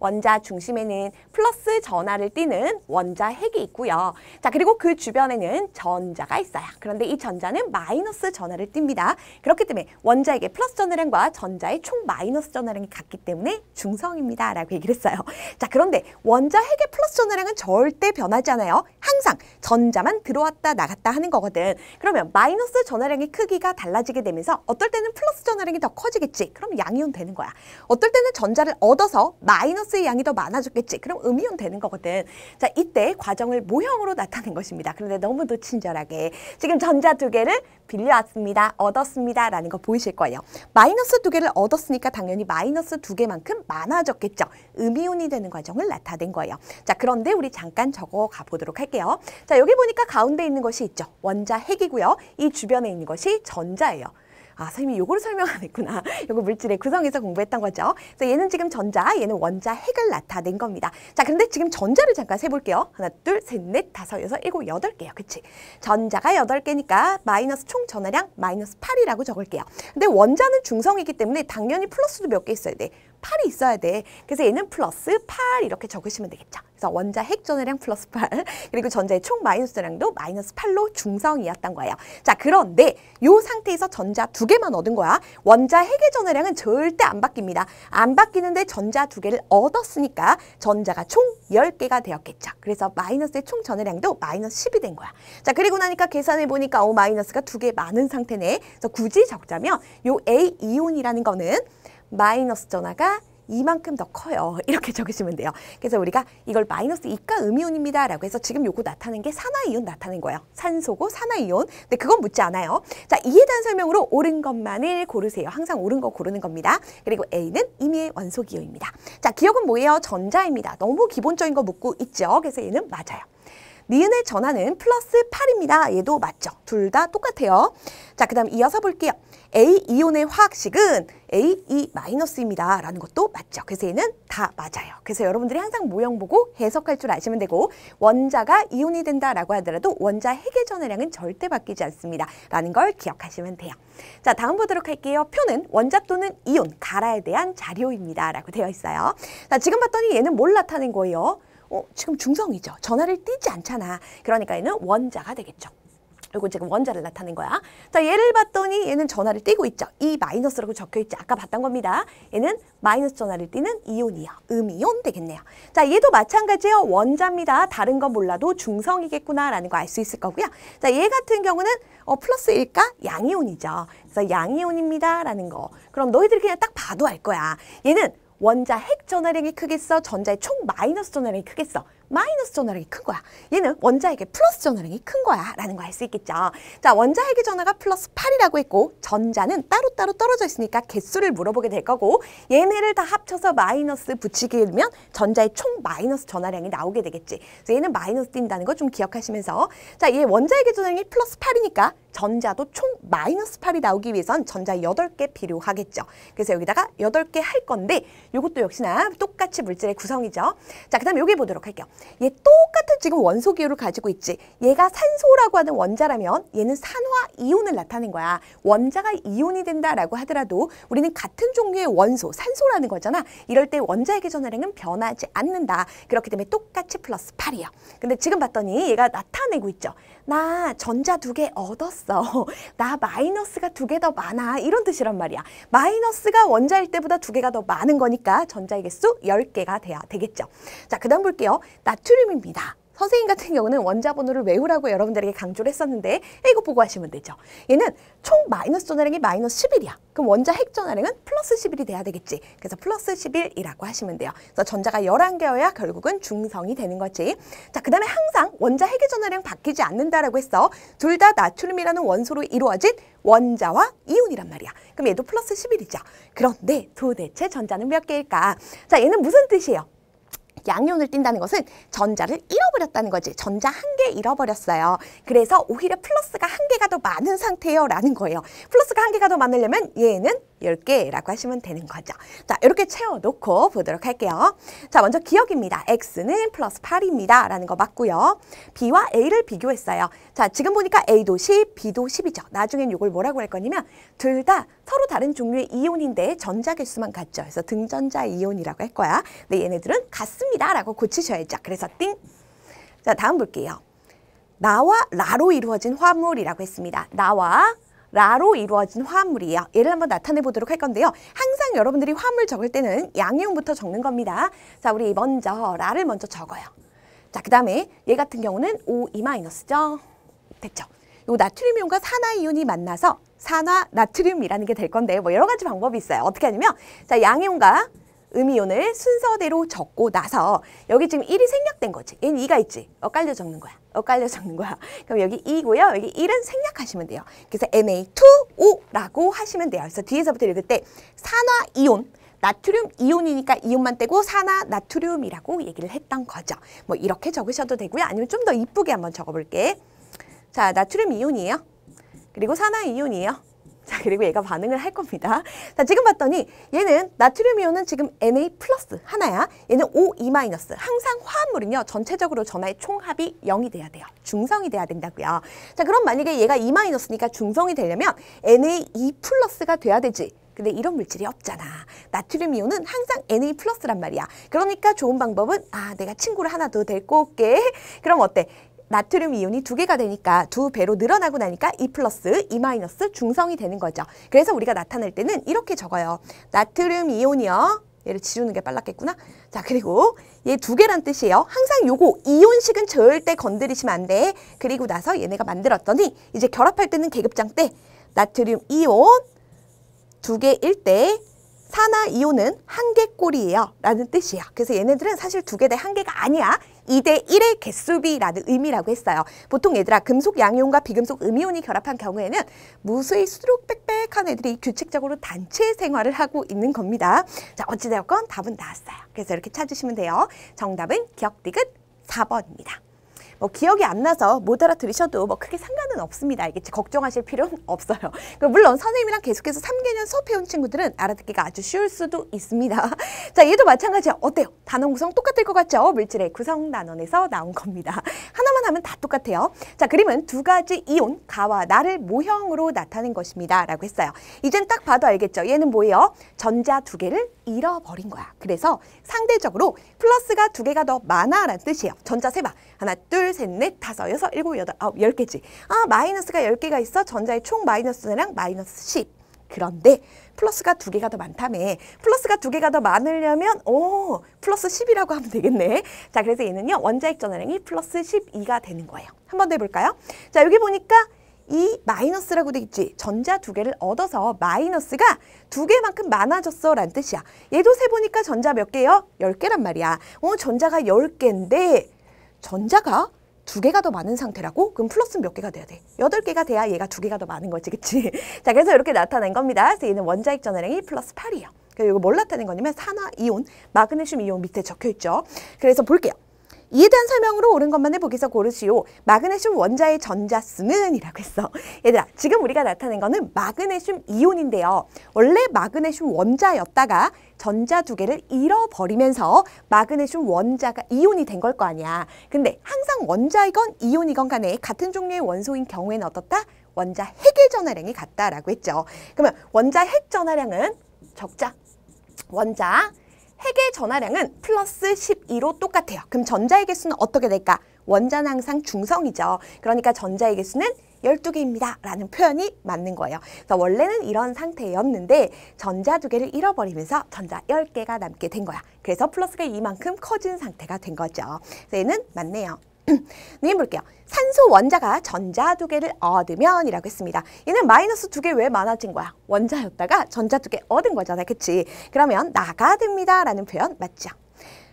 원자 중심에는 플러스 전하를 띠는 원자 핵이 있고요. 자, 그리고 그 주변에는 전자가 있어요. 그런데 이 전자는 마이너스 전하를 띱니다. 그렇기 때문에 원자에게 플러스 전하량과 전자의 총 마이너스 전하량이 같기 때문에 중성입니다. 라고 얘기를 했어요. 자, 그런데 원자 핵의 플러스 전하량은 절대 변하지 않아요. 항상 전자만 들어왔다 나갔다 하는 거거든. 그러면 마이너스 전하량의 크기가 달라지게 되면서 어떨 때는 플러스 전하량이 더 커지겠지. 그럼 양이온 되는 거야. 어떨 때는 전자를 얻어서 마이너스 의 양이 더 많아졌겠지. 그럼 음이온 되는 거거든. 자, 이때 과정을 모형으로 나타낸 것입니다. 그런데 너무도 친절하게 지금 전자 두 개를 빌려왔습니다. 얻었습니다. 라는 거 보이실 거예요. 마이너스 두 개를 얻었으니까 당연히 마이너스 두 개만큼 많아졌겠죠. 음이온이 되는 과정을 나타낸 거예요. 자, 그런데 우리 잠깐 적어 가보도록 할게요. 자, 여기 보니까 가운데 있는 것이 있죠. 원자 핵이고요. 이 주변에 있는 것이 전자예요. 아, 선생님이 요거를 설명 안 했구나. 요거 물질의 구성에서 공부했던 거죠. 그래서 얘는 지금 전자, 얘는 원자 핵을 나타낸 겁니다. 자, 그런데 지금 전자를 잠깐 세볼게요. 하나, 둘, 셋, 넷, 다섯, 여섯, 일곱, 여덟 개요. 그치? 전자가 8개니까 마이너스 총 전하량 마이너스 8이라고 적을게요. 근데 원자는 중성이기 때문에 당연히 플러스도 몇 개 있어야 돼. 8이 있어야 돼. 그래서 얘는 플러스 8 이렇게 적으시면 되겠죠. 그래서 원자 핵 전하량 플러스 8 그리고 전자의 총 마이너스 전하량도 마이너스 8로 중성이었던 거예요. 자, 그런데 이 상태에서 전자 두 개만 얻은 거야. 원자 핵의 전하량은 절대 안 바뀝니다. 안 바뀌는데 전자 두 개를 얻었으니까 전자가 총 10개가 되었겠죠. 그래서 마이너스의 총 전하량도 마이너스 10이 된 거야. 자, 그리고 나니까 계산해 보니까 마이너스가 두 개 많은 상태네. 그래서 굳이 적자면 요 A 이온이라는 거는 마이너스 전하가 이만큼 더 커요. 이렇게 적으시면 돼요. 그래서 우리가 이걸 마이너스 2가 음이온입니다. 라고 해서 지금 요거 나타낸 게 산화이온 나타낸 거예요. 산소고 산화이온. 근데 그건 묻지 않아요. 자, 이에 대한 설명으로 옳은 것만을 고르세요. 항상 옳은 거 고르는 겁니다. 그리고 A는 임의의 원소기호입니다. 자, 기억은 뭐예요? 전자입니다. 너무 기본적인 거 묻고 있죠. 그래서 얘는 맞아요. 니은의 전하는 플러스 8입니다. 얘도 맞죠. 둘 다 똑같아요. 자, 그 다음 이어서 볼게요. A 이온의 화학식은 A2-입니다. 라는 것도 맞죠. 그래서 얘는 다 맞아요. 그래서 여러분들이 항상 모형 보고 해석할 줄 아시면 되고 원자가 이온이 된다라고 하더라도 원자 핵의 전하량은 절대 바뀌지 않습니다. 라는 걸 기억하시면 돼요. 자, 다음 보도록 할게요. 표는 원자 또는 이온, 가라에 대한 자료입니다. 라고 되어 있어요. 자, 지금 봤더니 얘는 뭘 나타낸 거예요? 지금 중성이죠. 전하를 띠지 않잖아. 그러니까 얘는 원자가 되겠죠. 그리고 지금 원자를 나타낸 거야. 자, 얘를 봤더니 얘는 전하를 띠고 있죠. 이 마이너스라고 적혀있지. 아까 봤던 겁니다. 얘는 마이너스 전하를 띠는 이온이요. 음이온 되겠네요. 자, 얘도 마찬가지예요. 원자입니다. 다른 건 몰라도 중성이겠구나라는 거 알 수 있을 거고요. 자, 얘 같은 경우는 플러스 1가 양이온이죠. 그래서 양이온입니다. 라는 거. 그럼 너희들이 그냥 딱 봐도 알 거야. 얘는 원자 핵 전하량이 크겠어? 전자의 총 마이너스 전하량이 크겠어? 마이너스 전하량이 큰 거야. 얘는 원자핵의 플러스 전하량이 큰 거야. 라는 거 알 수 있겠죠. 자, 원자핵의 전하가 플러스 8이라고 했고 전자는 따로따로 떨어져 있으니까 개수를 물어보게 될 거고 얘네를 다 합쳐서 마이너스 붙이게 되면 전자의 총 마이너스 전하량이 나오게 되겠지. 그래서 얘는 마이너스 띈다는 거 좀 기억하시면서 자, 얘 원자핵의 전하량이 플러스 8이니까 전자도 총 마이너스 8이 나오기 위해선 전자 8개 필요하겠죠. 그래서 여기다가 8개 할 건데 이것도 역시나 똑같이 물질의 구성이죠. 자, 그 다음에 여기 보도록 할게요. 얘 똑같은 지금 원소 기호를 가지고 있지. 얘가 산소라고 하는 원자라면 얘는 산화 이온을 나타낸 거야. 원자가 이온이 된다라고 하더라도 우리는 같은 종류의 원소, 산소라는 거잖아. 이럴 때 원자핵의 전하량은 변하지 않는다. 그렇기 때문에 똑같이 플러스 8이야. 근데 지금 봤더니 얘가 나타내고 있죠. 나 전자 2개 얻었어. 나 마이너스가 2개 더 많아. 이런 뜻이란 말이야. 마이너스가 원자일 때보다 2개가 더 많은 거니까 전자의 개수 10개가 돼야 되겠죠. 자, 그 다음 볼게요. 나트륨입니다. 선생님 같은 경우는 원자 번호를 외우라고 여러분들에게 강조를 했었는데 이거 보고 하시면 되죠. 얘는 총 마이너스 전하량이 마이너스 11이야. 그럼 원자 핵 전하량은 플러스 11이 돼야 되겠지. 그래서 플러스 11이라고 하시면 돼요. 그래서 전자가 11개여야 결국은 중성이 되는 거지. 자, 그 다음에 항상 원자 핵의 전하량 바뀌지 않는다라고 했어. 둘 다 나트륨이라는 원소로 이루어진 원자와 이온이란 말이야. 그럼 얘도 플러스 11이죠. 그런데 도대체 전자는 몇 개일까? 자, 얘는 무슨 뜻이에요? 양이온을 띈다는 것은 전자를 잃어버렸다는 거지. 전자 한 개 잃어버렸어요. 그래서 오히려 플러스가 한 개가 더 많은 상태예요 라는 거예요. 플러스가 한 개가 더 많으려면 얘는 10개라고 하시면 되는 거죠. 자, 이렇게 채워놓고 보도록 할게요. 자, 먼저 기억입니다. X는 플러스 8입니다. 라는 거 맞고요. B와 A를 비교했어요. 자, 지금 보니까 A도 10, B도 10이죠. 나중엔 이걸 뭐라고 할 거냐면 둘 다 서로 다른 종류의 이온인데 전자 개수만 같죠. 그래서 등전자 이온이라고 할 거야. 근데 얘네들은 같습니다. 라고 고치셔야죠. 그래서 띵. 자, 다음 볼게요. 나와 라로 이루어진 화합물이라고 했습니다. 나와 라로 이루어진 화합물이에요. 얘를 한번 나타내 보도록 할 건데요. 항상 여러분들이 화합물 적을 때는 양이온부터 적는 겁니다. 자, 우리 먼저 라를 먼저 적어요. 자, 그 다음에 얘 같은 경우는 O2-죠. 됐죠? 요 나트륨 이온과 산화 이온이 만나서 산화 나트륨이라는 게 될 건데 뭐 여러 가지 방법이 있어요. 어떻게 하냐면 자, 양이온과 음이온을 순서대로 적고 나서 여기 지금 1이 생략된 거지. 얘는 2가 있지. 엇갈려 적는 거야. 엇갈려 적는 거야. 그럼 여기 2고요. 여기 1은 생략하시면 돼요. 그래서 Na2O라고 하시면 돼요. 그래서 뒤에서부터 읽을 때 산화 이온, 나트륨 이온이니까 이온만 떼고 산화 나트륨이라고 얘기를 했던 거죠. 뭐 이렇게 적으셔도 되고요. 아니면 좀 더 이쁘게 한번 적어볼게. 자, 나트륨 이온이에요. 그리고 산화 이온이에요. 자, 그리고 얘가 반응을 할 겁니다. 자, 지금 봤더니 얘는 나트륨 이온은 지금 Na 플러스 하나야. 얘는 O2 마이너스. 항상 화합물은요. 전체적으로 전하의 총합이 0이 돼야 돼요. 중성이 돼야 된다고요. 자, 그럼 만약에 얘가 2 마이너스니까 중성이 되려면 Na2 플러스가 돼야 되지. 근데 이런 물질이 없잖아. 나트륨 이온은 항상 Na 플러스란 말이야. 그러니까 좋은 방법은 내가 친구를 하나 더 데리고 올게. 그럼 어때? 나트륨 이온이 2개가 되니까 2배로 늘어나고 나니까 2 플러스, 2 마이너스 중성이 되는 거죠. 그래서 우리가 나타낼 때는 이렇게 적어요. 나트륨 이온이요. 얘를 지우는 게 빨랐겠구나. 자, 그리고 얘 2개란 뜻이에요. 항상 요거 이온식은 절대 건드리시면 안 돼. 그리고 나서 얘네가 만들었더니 이제 결합할 때는 계급장 때 나트륨 이온 2개일 때 산화 이온은 1개 꼴이에요 라는 뜻이에요. 그래서 얘네들은 사실 2개 대 1개가 아니야. 2대 1의 개수비라는 의미라고 했어요. 보통 얘들아 금속 양이온과 비금속 음이온이 결합한 경우에는 무수히 수두룩 빽빽한 애들이 규칙적으로 단체 생활을 하고 있는 겁니다. 자, 어찌되었건 답은 나왔어요. 그래서 이렇게 찾으시면 돼요. 정답은 기억 디귿 4번입니다. 뭐 기억이 안 나서 못 알아들으셔도 뭐 크게 상관은 없습니다. 알겠지? 걱정하실 필요는 없어요. 물론 선생님이랑 계속해서 3개년 수업해온 친구들은 알아듣기가 아주 쉬울 수도 있습니다. 자, 얘도 마찬가지야. 어때요? 단원 구성 똑같을 것 같죠? 물질의 구성 단원에서 나온 겁니다. 하나만 하면 다 똑같아요. 자, 그림은 2가지 이온, 가와 나를 모형으로 나타낸 것입니다. 라고 했어요. 이젠 딱 봐도 알겠죠? 얘는 뭐예요? 전자 2개를 잃어버린 거야. 그래서 상대적으로 플러스가 2개가 더 많아 라는 뜻이에요. 전자 세봐. 하나, 둘, 셋, 넷, 다섯, 여섯, 일곱, 여덟, 아홉, 10개지. 마이너스가 10개가 있어. 전자의 총 마이너스랑 마이너스 10. 그런데 플러스가 2개가 더 많다며. 플러스가 2개가 더 많으려면 플러스 10이라고 하면 되겠네. 자, 그래서 얘는요. 원자핵 전하량이 플러스 12가 되는 거예요. 한번 더 해볼까요? 자, 여기 보니까 이 마이너스라고 돼 있지. 전자 2개를 얻어서 마이너스가 2개만큼 많아졌어 라는 뜻이야. 얘도 세보니까 전자 몇 개요? 10개란 말이야. 전자가 10개인데 전자가 2개가 더 많은 상태라고? 그럼 플러스는 몇 개가 돼야 돼? 8개가 돼야 얘가 2개가 더 많은 거지, 그치? 자, 그래서 이렇게 나타낸 겁니다. 그래서 얘는 원자핵 전하량이 플러스 8이에요. 그리고 이거 뭘 나타낸 거냐면 산화 이온, 마그네슘 이온 밑에 적혀 있죠. 그래서 볼게요. 이에 대한 설명으로 옳은 것만을 보기서 고르시오. 마그네슘 원자의 전자수는 이라고 했어. 얘들아, 지금 우리가 나타낸 거는 마그네슘 이온인데요. 원래 마그네슘 원자였다가 전자 2개를 잃어버리면서 마그네슘 원자가 이온이 된 걸 거 아니야. 근데 항상 원자이건 이온이건 간에 같은 종류의 원소인 경우에는 어떻다? 원자 핵의 전하량이 같다라고 했죠. 그러면 원자 핵 전하량은 적자. 원자 핵의 전하량은 플러스 12로 똑같아요. 그럼 전자의 개수는 어떻게 될까? 원자는 항상 중성이죠. 그러니까 전자의 개수는 12개입니다. 라는 표현이 맞는 거예요. 그래서 원래는 이런 상태였는데 전자 2개를 잃어버리면서 전자 10개가 남게 된 거야. 그래서 플러스가 이만큼 커진 상태가 된 거죠. 그래서 얘는 맞네요. 네, 볼게요. 산소 원자가 전자 2개를 얻으면 이라고 했습니다. 얘는 마이너스 2개 왜 많아진 거야? 원자였다가 전자 2개 얻은 거잖아. 그치? 그러면 나가 됩니다. 라는 표현 맞죠?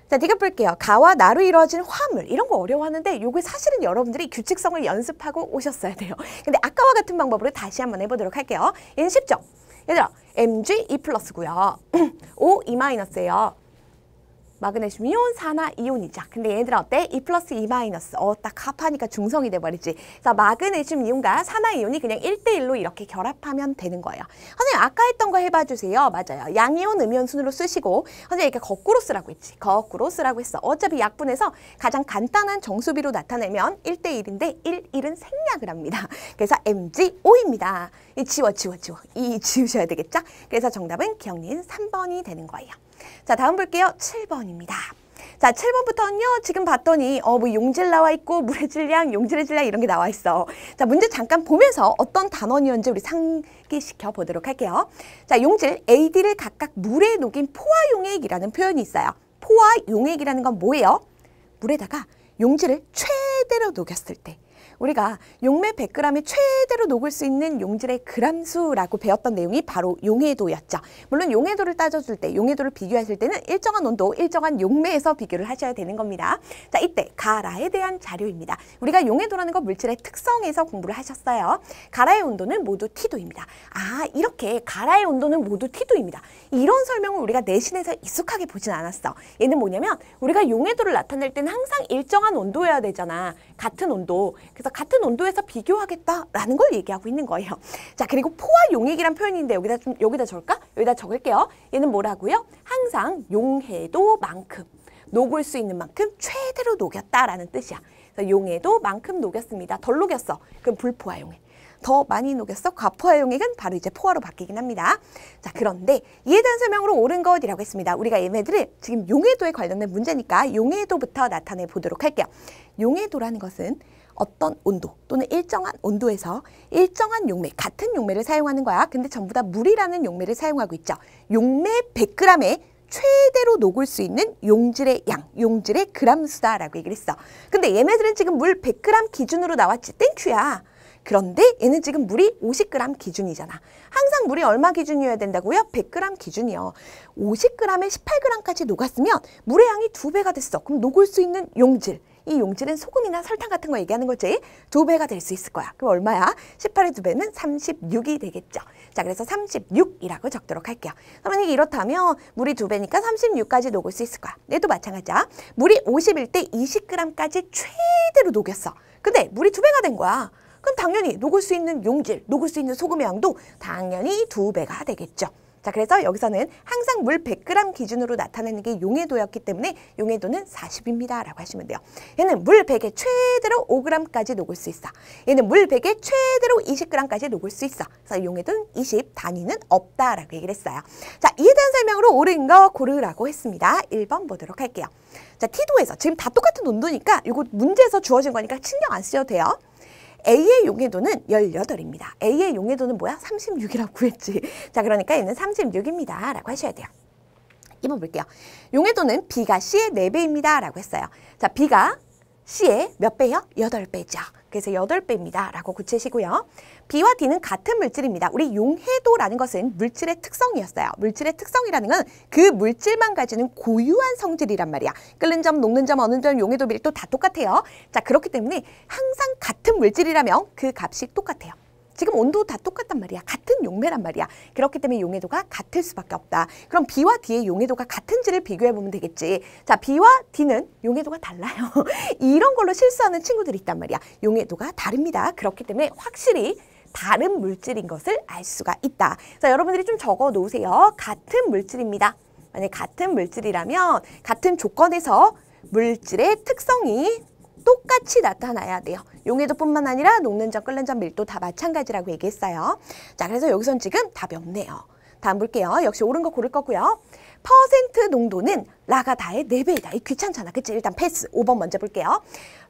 자, 디귿 볼게요. 가와 나로 이루어진 화합물. 이런 거 어려워하는데 요게 사실은 여러분들이 규칙성을 연습하고 오셨어야 돼요. 근데 아까와 같은 방법으로 다시 한번 해보도록 할게요. 얘는 쉽죠? 얘들아, Mg 2 플러스고요. O 2 마이너스예요. 마그네슘 이온, 산화 이온이죠. 근데 얘네들은 어때? 2 플러스 2 마이너스. 딱 합하니까 중성이 돼버리지. 그래서 마그네슘 이온과 산화 이온이 그냥 1대1로 이렇게 결합하면 되는 거예요. 선생님 아까 했던 거 해봐 주세요. 맞아요. 양이온, 음이온 순으로 쓰시고 선생님 이렇게 거꾸로 쓰라고 했지. 거꾸로 쓰라고 했어. 어차피 약분에서 가장 간단한 정수비로 나타내면 1대1인데 1은 생략을 합니다. 그래서 MgO입니다. 이 지워. 이 지우셔야 되겠죠? 그래서 정답은 기억니은 3번이 되는 거예요. 자, 다음 볼게요. 7번입니다. 자, 7번부터는요, 지금 봤더니, 뭐 용질 나와 있고, 물의 질량, 용질의 질량 이런 게 나와 있어. 자, 문제 잠깐 보면서 어떤 단원이었는지 우리 상기시켜 보도록 할게요. 자, 용질, AD를 각각 물에 녹인 포화용액이라는 표현이 있어요. 포화용액이라는 건 뭐예요? 물에다가 용질을 최대로 녹였을 때. 우리가 용매 100g에 최대로 녹을 수 있는 용질의 그람수라고 배웠던 내용이 바로 용해도였죠. 물론 용해도를 따져줄 때, 용해도를 비교하실 때는 일정한 온도, 일정한 용매에서 비교를 하셔야 되는 겁니다. 자, 이때 가라에 대한 자료입니다. 우리가 용해도라는 거 물질의 특성에서 공부를 하셨어요. 가라의 온도는 모두 T도입니다. 이렇게 가라의 온도는 모두 T도입니다. 이런 설명을 우리가 내신에서 익숙하게 보진 않았어. 얘는 뭐냐면 우리가 용해도를 나타낼 때는 항상 일정한 온도여야 되잖아. 같은 온도. 그래서 같은 온도에서 비교하겠다라는 걸 얘기하고 있는 거예요. 자, 그리고 포화용액이란 표현인데 여기다 적을까? 여기다 적을게요. 얘는 뭐라고요? 항상 용해도만큼, 녹을 수 있는 만큼 최대로 녹였다라는 뜻이야. 그래서 용해도만큼 녹였습니다. 덜 녹였어. 그럼 불포화용액. 더 많이 녹였어? 과포화용액은 바로 이제 포화로 바뀌긴 합니다. 자, 그런데 이에 대한 설명으로 옳은 것이라고 했습니다. 우리가 얘네들을 지금 용해도에 관련된 문제니까 용해도부터 나타내 보도록 할게요. 용해도라는 것은 어떤 온도 또는 일정한 온도에서 일정한 용매, 같은 용매를 사용하는 거야. 근데 전부 다 물이라는 용매를 사용하고 있죠. 용매 100g에 최대로 녹을 수 있는 용질의 양, 용질의 그람수다라고 얘기를 했어. 근데 얘네들은 지금 물 100g 기준으로 나왔지. 땡큐야. 그런데 얘는 지금 물이 50g 기준이잖아. 항상 물이 얼마 기준이어야 된다고요? 100g 기준이요. 50g에 18g까지 녹았으면 물의 양이 2배가 됐어. 그럼 녹을 수 있는 용질. 이 용질은 소금이나 설탕 같은 거 얘기하는 거지. 2배가 될 수 있을 거야. 그럼 얼마야? 18의 2배는 36이 되겠죠. 자, 그래서 36이라고 적도록 할게요. 만약에 이렇다면 물이 2배니까 36까지 녹을 수 있을 거야. 얘도 마찬가지야. 물이 50일 때 20g까지 최대로 녹였어. 근데 물이 2배가 된 거야. 그럼 당연히 녹을 수 있는 용질, 녹을 수 있는 소금의 양도 당연히 2배가 되겠죠. 자, 그래서 여기서는 항상 물 100g 기준으로 나타내는 게 용해도였기 때문에 용해도는 40입니다. 라고 하시면 돼요. 얘는 물 100에 최대로 5g까지 녹을 수 있어. 얘는 물 100에 최대로 20g까지 녹을 수 있어. 그래서 용해도는 20, 단위는 없다라고 얘기를 했어요. 자, 이에 대한 설명으로 옳은 거 고르라고 했습니다. 1번 보도록 할게요. 자, T도에서 지금 다 똑같은 온도니까 이거 문제에서 주어진 거니까 신경 안 쓰셔도 돼요. A의 용해도는 18입니다. A의 용해도는 뭐야? 36이라고 구했지. 자, 그러니까 얘는 36입니다. 라고 하셔야 돼요. 2번 볼게요. 용해도는 B가 C의 4배입니다. 라고 했어요. 자, B가 C의 몇 배요? 8배죠. 그래서 8배입니다. 라고 고치시고요. B와 D는 같은 물질입니다. 우리 용해도라는 것은 물질의 특성이었어요. 물질의 특성이라는 건 그 물질만 가지는 고유한 성질이란 말이야. 끓는 점, 녹는 점, 어느 점, 용해도 밀도 다 똑같아요. 자, 그렇기 때문에 항상 같은 물질이라면 그 값이 똑같아요. 지금 온도 다 똑같단 말이야. 같은 용매란 말이야. 그렇기 때문에 용해도가 같을 수밖에 없다. 그럼 B와 D의 용해도가 같은지를 비교해보면 되겠지. 자, B와 D는 용해도가 달라요. 이런 걸로 실수하는 친구들이 있단 말이야. 용해도가 다릅니다. 그렇기 때문에 확실히 다른 물질인 것을 알 수가 있다. 자, 여러분들이 좀 적어 놓으세요. 같은 물질입니다. 만약 같은 물질이라면 같은 조건에서 물질의 특성이 똑같이 나타나야 돼요. 용해도뿐만 아니라 녹는 점, 끓는 점, 밀도 다 마찬가지라고 얘기했어요. 자, 그래서 여기선 지금 답이 없네요. 다음 볼게요. 역시 옳은 거 고를 거고요. 퍼센트 농도는 라가 다의 4배이다. 이 귀찮잖아. 그치? 일단 패스. 5번 먼저 볼게요.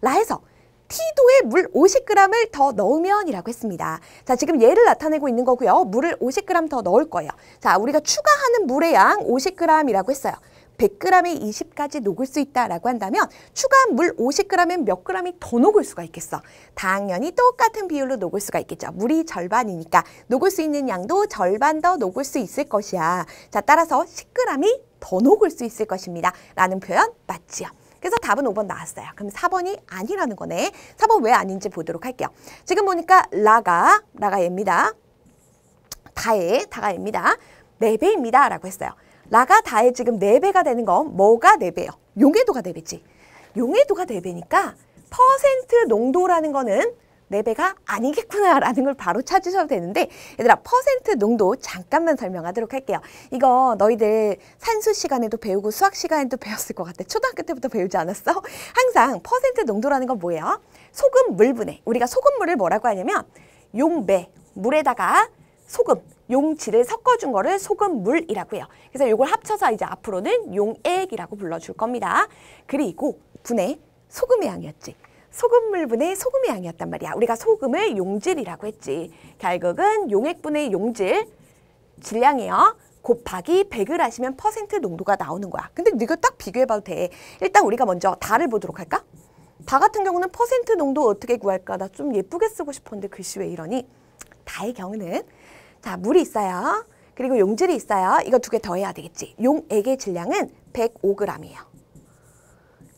라에서 T도에 물 50g을 더 넣으면 이라고 했습니다. 자, 지금 얘를 나타내고 있는 거고요. 물을 50g 더 넣을 거예요. 자, 우리가 추가하는 물의 양 50g이라고 했어요. 100g에 20까지 녹을 수 있다라고 한다면 추가한 물 50g에 몇 g이 더 녹을 수가 있겠어? 당연히 똑같은 비율로 녹을 수가 있겠죠. 물이 절반이니까 녹을 수 있는 양도 절반 더 녹을 수 있을 것이야. 자, 따라서 10g이 더 녹을 수 있을 것입니다. 라는 표현 맞지요? 그래서 답은 5번 나왔어요. 그럼 4번이 아니라는 거네. 4번 왜 아닌지 보도록 할게요. 지금 보니까 라가 얘입니다. 다가 얘입니다. 4배입니다. 라고 했어요. 라가 다의 지금 4배가 되는 건 뭐가 4배예요? 용해도가 4배지. 용해도가 4배니까 퍼센트 농도라는 거는 4배가 아니겠구나라는 걸 바로 찾으셔도 되는데 얘들아 퍼센트 농도 잠깐만 설명하도록 할게요. 이거 너희들 산수 시간에도 배우고 수학 시간에도 배웠을 것 같아. 초등학교 때부터 배우지 않았어? 항상 퍼센트 농도라는 건 뭐예요? 소금 물분해. 우리가 소금물을 뭐라고 하냐면 용배, 물에다가 소금, 용질을 섞어준 거를 소금물이라고 해요. 그래서 이걸 합쳐서 이제 앞으로는 용액이라고 불러줄 겁니다. 그리고 분해, 소금의 양이었지. 소금물 분의 소금의 양이었단 말이야. 우리가 소금을 용질이라고 했지. 결국은 용액분의 용질 질량이요. 곱하기 100을 하시면 퍼센트 농도가 나오는 거야. 근데 이거 딱 비교해봐도 돼. 일단 우리가 먼저 다를 보도록 할까? 다 같은 경우는 퍼센트 농도 어떻게 구할까? 나 좀 예쁘게 쓰고 싶었는데 글씨 왜 이러니? 다의 경우는 자 물이 있어요. 그리고 용질이 있어요. 이거 2개 더해야 되겠지. 용액의 질량은 105g이에요.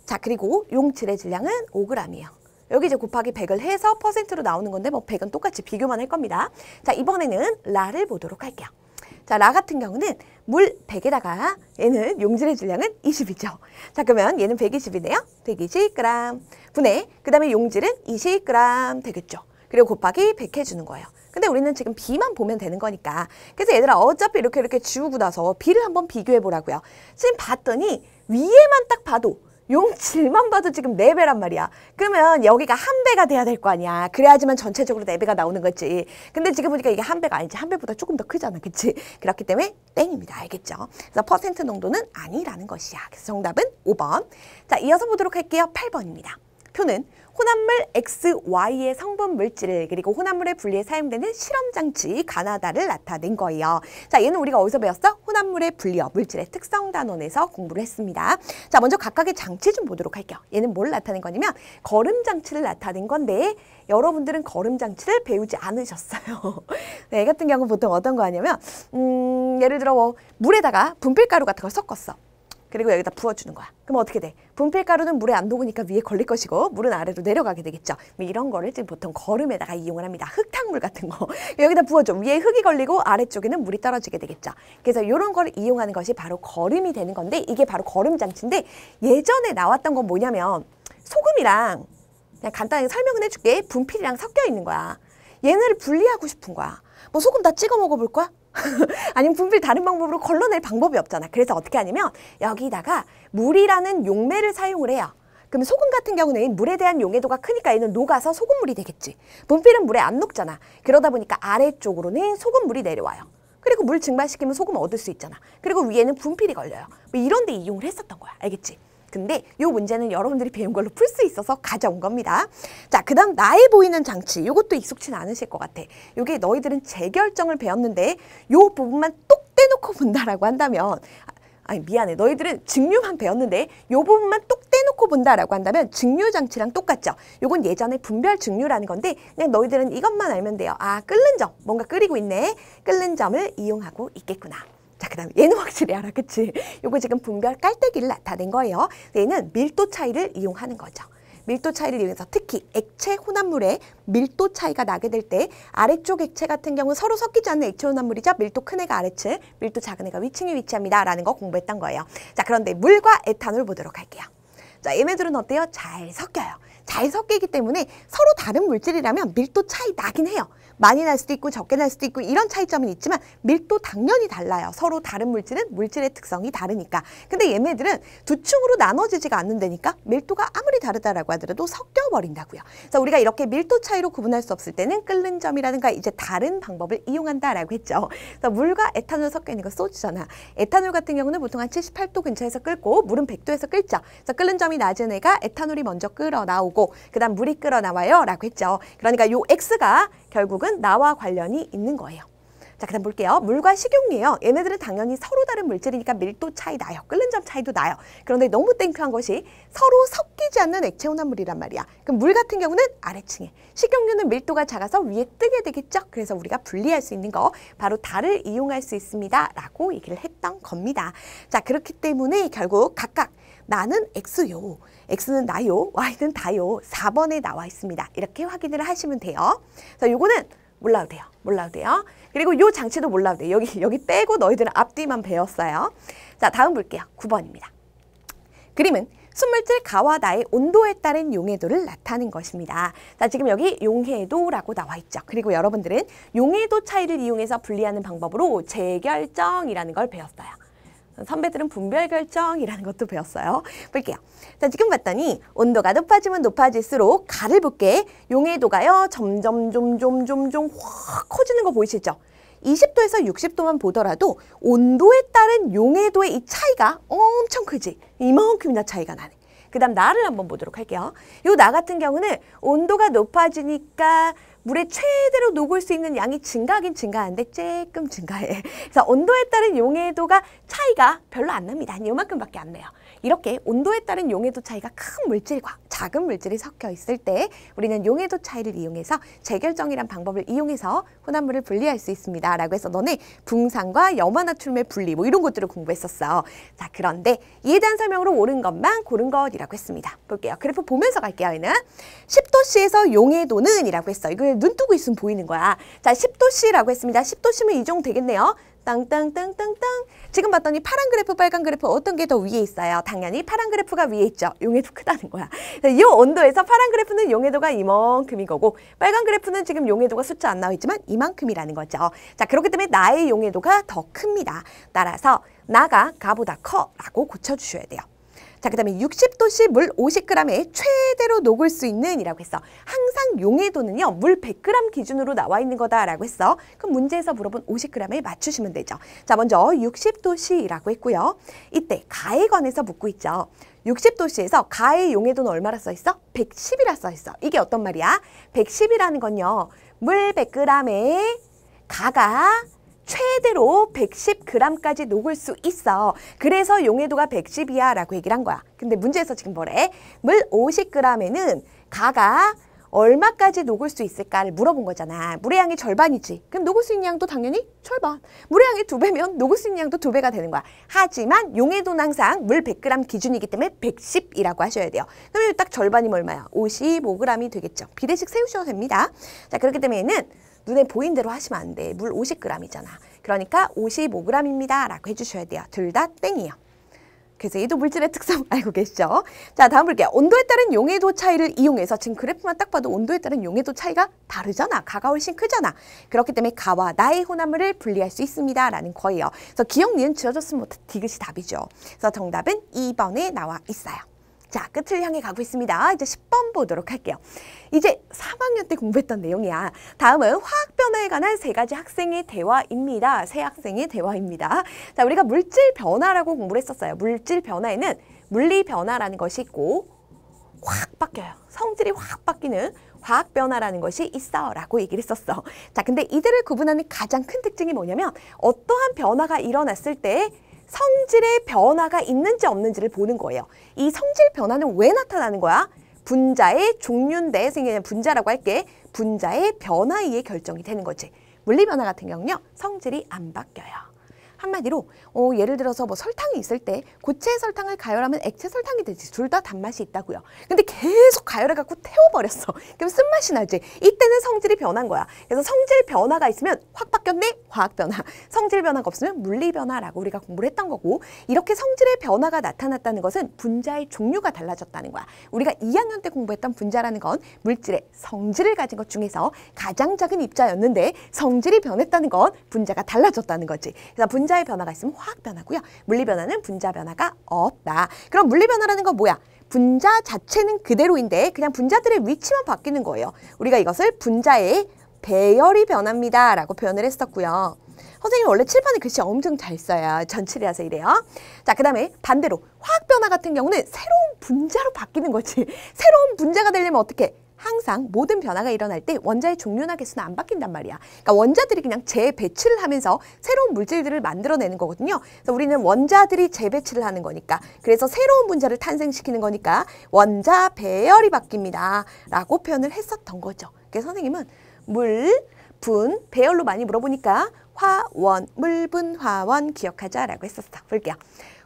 자 그리고 용질의 질량은 5g이에요. 여기 이제 곱하기 100을 해서 퍼센트로 나오는 건데 뭐 100은 똑같이 비교만 할 겁니다. 자 이번에는 라를 보도록 할게요. 자 라 같은 경우는 물 100에다가 얘는 용질의 질량은 20이죠. 자 그러면 얘는 120이네요. 120g 분해 그 다음에 용질은 20g 되겠죠. 그리고 곱하기 100 해주는 거예요. 근데 우리는 지금 B만 보면 되는 거니까. 그래서 얘들아 어차피 이렇게 지우고 나서 B를 한번 비교해 보라고요. 지금 봤더니 위에만 딱 봐도 용질만 봐도 지금 4배란 말이야. 그러면 여기가 1배가 돼야 될 거 아니야. 그래야지만 전체적으로 4배가 나오는 거지. 근데 지금 보니까 이게 1배가 아니지. 1배보다 조금 더 크잖아. 그치? 그렇기 때문에 땡입니다. 알겠죠? 그래서 퍼센트 농도는 아니라는 것이야. 그래서 정답은 5번. 자, 이어서 보도록 할게요. 8번입니다. 표는 혼합물 XY의 성분 물질을 그리고 혼합물의 분리에 사용되는 실험장치 가나다를 나타낸 거예요. 자, 얘는 우리가 어디서 배웠어? 혼합물의 분리어 물질의 특성 단원에서 공부를 했습니다. 자, 먼저 각각의 장치 좀 보도록 할게요. 얘는 뭘 나타낸 거냐면 거름장치를 나타낸 건데 여러분들은 거름장치를 배우지 않으셨어요. 네, 같은 경우 보통 어떤 거 하냐면 예를 들어 뭐 물에다가 분필가루 같은 걸 섞었어. 그리고 여기다 부어주는 거야. 그럼 어떻게 돼? 분필가루는 물에 안 녹으니까 위에 걸릴 것이고 물은 아래로 내려가게 되겠죠. 뭐 이런 거를 지금 보통 거름에다가 이용을 합니다. 흙탕물 같은 거. 여기다 부어줘. 위에 흙이 걸리고 아래쪽에는 물이 떨어지게 되겠죠. 그래서 이런 걸 이용하는 것이 바로 거름이 되는 건데 이게 바로 거름 장치인데 예전에 나왔던 건 뭐냐면 소금이랑 그냥 간단하게 설명을 해줄게. 분필이랑 섞여 있는 거야. 얘네를 분리하고 싶은 거야. 뭐 소금 다 찍어 먹어볼 거야? 아니면 분필 다른 방법으로 걸러낼 방법이 없잖아. 그래서 어떻게 하냐면 여기다가 물이라는 용매를 사용을 해요. 그럼 소금 같은 경우는 물에 대한 용해도가 크니까 얘는 녹아서 소금물이 되겠지. 분필은 물에 안 녹잖아. 그러다 보니까 아래쪽으로는 소금물이 내려와요. 그리고 물 증발시키면 소금 얻을 수 있잖아. 그리고 위에는 분필이 걸려요. 뭐 이런 데 이용을 했었던 거야. 알겠지? 근데 이 문제는 여러분들이 배운 걸로 풀 수 있어서 가져온 겁니다. 자, 그 다음 나에 보이는 장치. 이것도 익숙치 않으실 것 같아. 이게 너희들은 재결정을 배웠는데 이 부분만 똑 떼놓고 본다라고 한다면 아니 미안해. 너희들은 증류만 배웠는데 이 부분만 똑 떼놓고 본다라고 한다면 증류 장치랑 똑같죠. 이건 예전에 분별 증류라는 건데 그냥 너희들은 이것만 알면 돼요. 아, 끓는 점. 뭔가 끓이고 있네. 끓는 점을 이용하고 있겠구나. 자, 그 다음에 얘는 확실히 알아. 그치? 요거 지금 분별 깔때기를 나타낸 거예요. 얘는 밀도 차이를 이용하는 거죠. 밀도 차이를 이용해서 특히 액체 혼합물에 밀도 차이가 나게 될 때 아래쪽 액체 같은 경우 서로 섞이지 않는 액체 혼합물이죠. 밀도 큰 애가 아래층, 밀도 작은 애가 위층에 위치합니다. 라는 거 공부했던 거예요. 자, 그런데 물과 에탄올 보도록 할게요. 자, 얘네들은 어때요? 잘 섞여요. 잘 섞이기 때문에 서로 다른 물질이라면 밀도 차이 나긴 해요. 많이 날 수도 있고 적게 날 수도 있고 이런 차이점은 있지만 밀도 당연히 달라요. 서로 다른 물질은 물질의 특성이 다르니까. 근데 얘네들은 두 층으로 나눠지지가 않는다니까 밀도가 아무리 다르다라고 하더라도 섞여버린다고요. 그래서 우리가 이렇게 밀도 차이로 구분할 수 없을 때는 끓는 점이라든가 이제 다른 방법을 이용한다라고 했죠. 그래서 물과 에탄올 섞여 있는 거 소주잖아. 에탄올 같은 경우는 보통 한 78도 근처에서 끓고 물은 100도에서 끓죠. 그래서 끓는 점이 낮은 애가 에탄올이 먼저 끓어 나오고 그 다음 물이 끓어 나와요 라고 했죠. 그러니까 요 X가 결국은 나와 관련이 있는 거예요. 자, 그 다음 볼게요. 물과 식용유예요. 얘네들은 당연히 서로 다른 물질이니까 밀도 차이 나요. 끓는 점 차이도 나요. 그런데 너무 땡큐한 것이 서로 섞이지 않는 액체 혼합물이란 말이야. 그럼 물 같은 경우는 아래층에, 식용유는 밀도가 작아서 위에 뜨게 되겠죠. 그래서 우리가 분리할 수 있는 거 바로 달을 이용할 수 있습니다 라고 얘기를 했던 겁니다. 자, 그렇기 때문에 결국 각각 나는 X요, X는 나요, Y는 다요 4번에 나와 있습니다. 이렇게 확인을 하시면 돼요. 자, 요거는 몰라도 돼요. 몰라도 돼요. 그리고 요 장치도 몰라도 돼요. 여기 빼고 너희들은 앞뒤만 배웠어요. 자, 다음 볼게요. 9번입니다. 그림은 순물질 가와 나의 온도에 따른 용해도를 나타낸 것입니다. 자, 지금 여기 용해도라고 나와 있죠. 그리고 여러분들은 용해도 차이를 이용해서 분리하는 방법으로 재결정이라는 걸 배웠어요. 선배들은 분별결정이라는 것도 배웠어요. 볼게요. 자, 지금 봤더니 온도가 높아지면 높아질수록 가를 볼게. 용해도가요. 점점 확 커지는 거 보이시죠? 20도에서 60도만 보더라도 온도에 따른 용해도의 이 차이가 엄청 크지. 이만큼이나 차이가 나네. 그 다음 나를 한번 보도록 할게요. 요 나 같은 경우는 온도가 높아지니까 물에 최대로 녹을 수 있는 양이 증가하긴 증가하는데 조금 증가해. 그래서 온도에 따른 용해도가 차이가 별로 안 납니다. 한 요만큼밖에 안 나요. 이렇게 온도에 따른 용해도 차이가 큰 물질과 작은 물질이 섞여 있을 때 우리는 용해도 차이를 이용해서 재결정이란 방법을 이용해서 혼합물을 분리할 수 있습니다. 라고 해서 너네 붕산과 염화나트륨의 분리 뭐 이런 것들을 공부했었어. 자, 그런데 이에 대한 설명으로 옳은 것만 고른 것이라고 했습니다. 볼게요. 그래프 보면서 갈게요. 얘는 10도씨에서 용해도는 이라고 했어. 이거 눈 뜨고 있으면 보이는 거야. 자, 10도씨라고 했습니다. 10도씨면 이 정도 되겠네요. 땅땅땅땅땅. 지금 봤더니 파란 그래프, 빨간 그래프 어떤 게 더 위에 있어요? 당연히 파란 그래프가 위에 있죠. 용해도 크다는 거야. 이 온도에서 파란 그래프는 용해도가 이만큼인 거고 빨간 그래프는 지금 용해도가 숫자 안 나와 있지만 이만큼이라는 거죠. 자, 그렇기 때문에 나의 용해도가 더 큽니다. 따라서 나가 가보다 커 라고 고쳐주셔야 돼요. 자, 그 다음에 60도씨 물 50g에 최대로 녹을 수 있는 이라고 했어. 항상 용해도는요, 물 100g 기준으로 나와 있는 거다라고 했어. 그럼 문제에서 물어본 50g에 맞추시면 되죠. 자, 먼저 60도씨라고 했고요. 이때 가에 관해서 묻고 있죠. 60도씨에서 가의 용해도는 얼마라 써있어? 110이라 써있어. 이게 어떤 말이야? 110이라는 건요, 물 100g에 가가 최대로 110g까지 녹을 수 있어. 그래서 용해도가 110이야 라고 얘기를 한 거야. 근데 문제에서 지금 뭐래? 물 50g에는 가가 얼마까지 녹을 수 있을까를 물어본 거잖아. 물의 양이 절반이지. 그럼 녹을 수 있는 양도 당연히 절반. 물의 양이 2배면 녹을 수 있는 양도 2배가 되는 거야. 하지만 용해도는 항상 물 100g 기준이기 때문에 110이라고 하셔야 돼요. 그러면 딱 절반이면 얼마야? 55g이 되겠죠. 비례식 세우셔도 됩니다. 자, 그렇기 때문에 얘는 눈에 보인 대로 하시면 안 돼. 물 50g이잖아. 그러니까 55g입니다. 라고 해주셔야 돼요. 둘 다 땡이요. 그래서 얘도 물질의 특성 알고 계시죠? 자, 다음 볼게요. 온도에 따른 용해도 차이를 이용해서 지금 그래프만 딱 봐도 온도에 따른 용해도 차이가 다르잖아. 가가 훨씬 크잖아. 그렇기 때문에 가와 나의 혼합물을 분리할 수 있습니다. 라는 거예요. 그래서 기억, 니은 지어줬으면 디귿이 답이죠. 그래서 정답은 2번에 나와 있어요. 자, 끝을 향해 가고 있습니다. 이제 10번 보도록 할게요. 이제 3학년 때 공부했던 내용이야. 다음은 화학 변화에 관한 3가지 학생의 대화입니다. 세 학생의 대화입니다. 자, 우리가 물질 변화라고 공부를 했었어요. 물질 변화에는 물리 변화라는 것이 있고 확 바뀌어요. 성질이 확 바뀌는 화학 변화라는 것이 있어 라고 얘기를 했었어. 자, 근데 이들을 구분하는 가장 큰 특징이 뭐냐면 어떠한 변화가 일어났을 때 성질의 변화가 있는지 없는지를 보는 거예요. 이 성질 변화는 왜 나타나는 거야? 분자의 종류인데 생기는 분자라고 할게. 분자의 변화에 의해 결정이 되는 거지. 물리 변화 같은 경우는요, 성질이 안 바뀌어요. 한마디로 예를 들어서 뭐 설탕이 있을 때 고체 설탕을 가열하면 액체 설탕이 되지. 둘 다 단맛이 있다고요. 근데 계속 가열해갖고 태워버렸어. 그럼 쓴맛이 나지. 이때는 성질이 변한 거야. 그래서 성질 변화가 있으면 확 바뀌었네? 화학 변화. 성질 변화가 없으면 물리 변화라고 우리가 공부를 했던 거고, 이렇게 성질의 변화가 나타났다는 것은 분자의 종류가 달라졌다는 거야. 우리가 2학년 때 공부했던 분자라는 건 물질의 성질을 가진 것 중에서 가장 작은 입자였는데 성질이 변했다는 건 분자가 달라졌다는 거지. 그래서 분자의 변화가 있으면 화학 변화고요. 물리 변화는 분자 변화가 없다. 그럼 물리 변화라는 건 뭐야? 분자 자체는 그대로인데 그냥 분자들의 위치만 바뀌는 거예요. 우리가 이것을 분자의 배열이 변합니다 라고 표현을 했었고요. 선생님 원래 칠판에 글씨 엄청 잘 써요. 전칠이라서 이래요. 자, 그 다음에 반대로 화학 변화 같은 경우는 새로운 분자로 바뀌는 거지. 새로운 분자가 되려면 어떻게? 항상 모든 변화가 일어날 때 원자의 종류나 개수는 안 바뀐단 말이야. 그러니까 원자들이 그냥 재배치를 하면서 새로운 물질들을 만들어내는 거거든요. 그래서 우리는 원자들이 재배치를 하는 거니까, 그래서 새로운 분자를 탄생시키는 거니까 원자 배열이 바뀝니다 라고 표현을 했었던 거죠. 그래서 선생님은 물, 분, 배열로 많이 물어보니까 화원, 물분, 화원 기억하자 라고 했었어. 볼게요.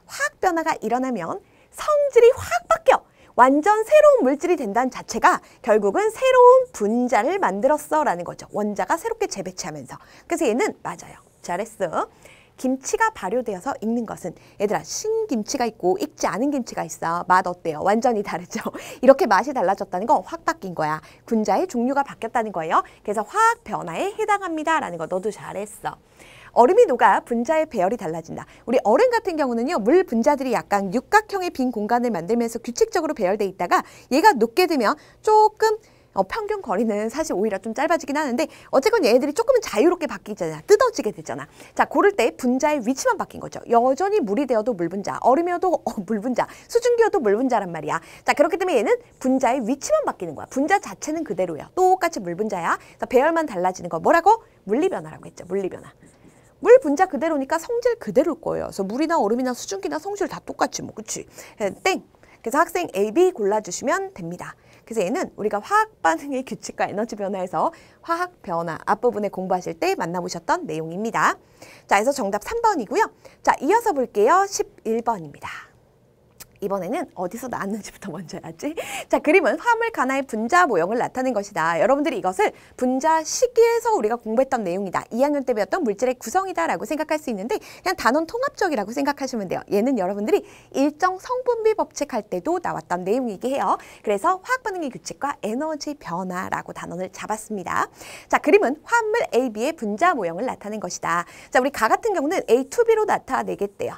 화학 변화가 일어나면 성질이 확 바뀌어. 완전 새로운 물질이 된다는 자체가 결국은 새로운 분자를 만들었어 라는 거죠. 원자가 새롭게 재배치하면서. 그래서 얘는 맞아요. 잘했어. 김치가 발효되어서 익는 것은 얘들아 신김치가 있고 익지 않은 김치가 있어. 맛 어때요? 완전히 다르죠. 이렇게 맛이 달라졌다는 거 확 바뀐 거야. 분자의 종류가 바뀌었다는 거예요. 그래서 화학 변화에 해당합니다 라는 거 너도 잘했어. 얼음이 녹아 분자의 배열이 달라진다. 우리 얼음 같은 경우는요. 물 분자들이 약간 육각형의 빈 공간을 만들면서 규칙적으로 배열돼 있다가 얘가 녹게 되면 조금 평균 거리는 사실 오히려 좀 짧아지긴 하는데 어쨌건 얘네들이 조금은 자유롭게 바뀌잖아. 뜯어지게 되잖아. 자, 고를 때 분자의 위치만 바뀐 거죠. 여전히 물이 되어도 물분자, 얼음이어도 물분자, 수증기여도 물분자란 말이야. 자, 그렇기 때문에 얘는 분자의 위치만 바뀌는 거야. 분자 자체는 그대로야. 똑같이 물분자야. 그래서 배열만 달라지는 거 뭐라고? 물리변화라고 했죠. 물리변화. 물 분자 그대로니까 성질 그대로일 거예요. 그래서 물이나 얼음이나 수증기나 성질 다 똑같지 뭐. 그치? 땡. 그래서 학생 A, B 골라주시면 됩니다. 그래서 얘는 우리가 화학 반응의 규칙과 에너지 변화에서 화학 변화 앞부분에 공부하실 때 만나보셨던 내용입니다. 자, 그래서 정답 3번이고요. 자, 이어서 볼게요. 11번입니다. 이번에는 어디서 나왔는지부터 먼저 해야지. 자, 그림은 화물 간화의 분자 모형을 나타낸 것이다. 여러분들이 이것을 분자 시기에서 우리가 공부했던 내용이다. 2학년 때 배웠던 물질의 구성이다 라고 생각할 수 있는데 그냥 단원 통합적이라고 생각하시면 돼요. 얘는 여러분들이 일정 성분비 법칙 할 때도 나왔던 내용이긴 해요. 그래서 화학 반응의 규칙과 에너지 변화라고 단원을 잡았습니다. 자, 그림은 화합물 A, B의 분자 모형을 나타낸 것이다. 자, 우리 가 같은 경우는 A, 2B로 나타내겠대요.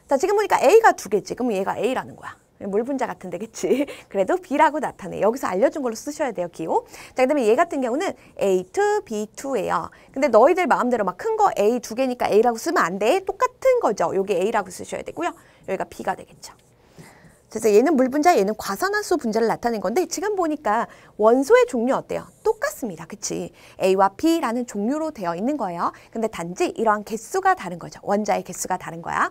자, 지금 보니까 A가 두 개지. 그럼 얘가 A라는 거야. 물 분자 같은데, 그치? 그래도 B라고 나타내. 여기서 알려준 걸로 쓰셔야 돼요, 기호. 자, 그 다음에 얘 같은 경우는 A2, B2예요. 근데 너희들 마음대로 막 큰 거 A 두 개니까 A라고 쓰면 안 돼. 똑같은 거죠. 여기 A라고 쓰셔야 되고요. 여기가 B가 되겠죠. 그래서 얘는 물 분자, 얘는 과산화수 분자를 나타낸 건데 지금 보니까 원소의 종류 어때요? 똑같습니다. 그치? A와 B라는 종류로 되어 있는 거예요. 근데 단지 이러한 개수가 다른 거죠. 원자의 개수가 다른 거야.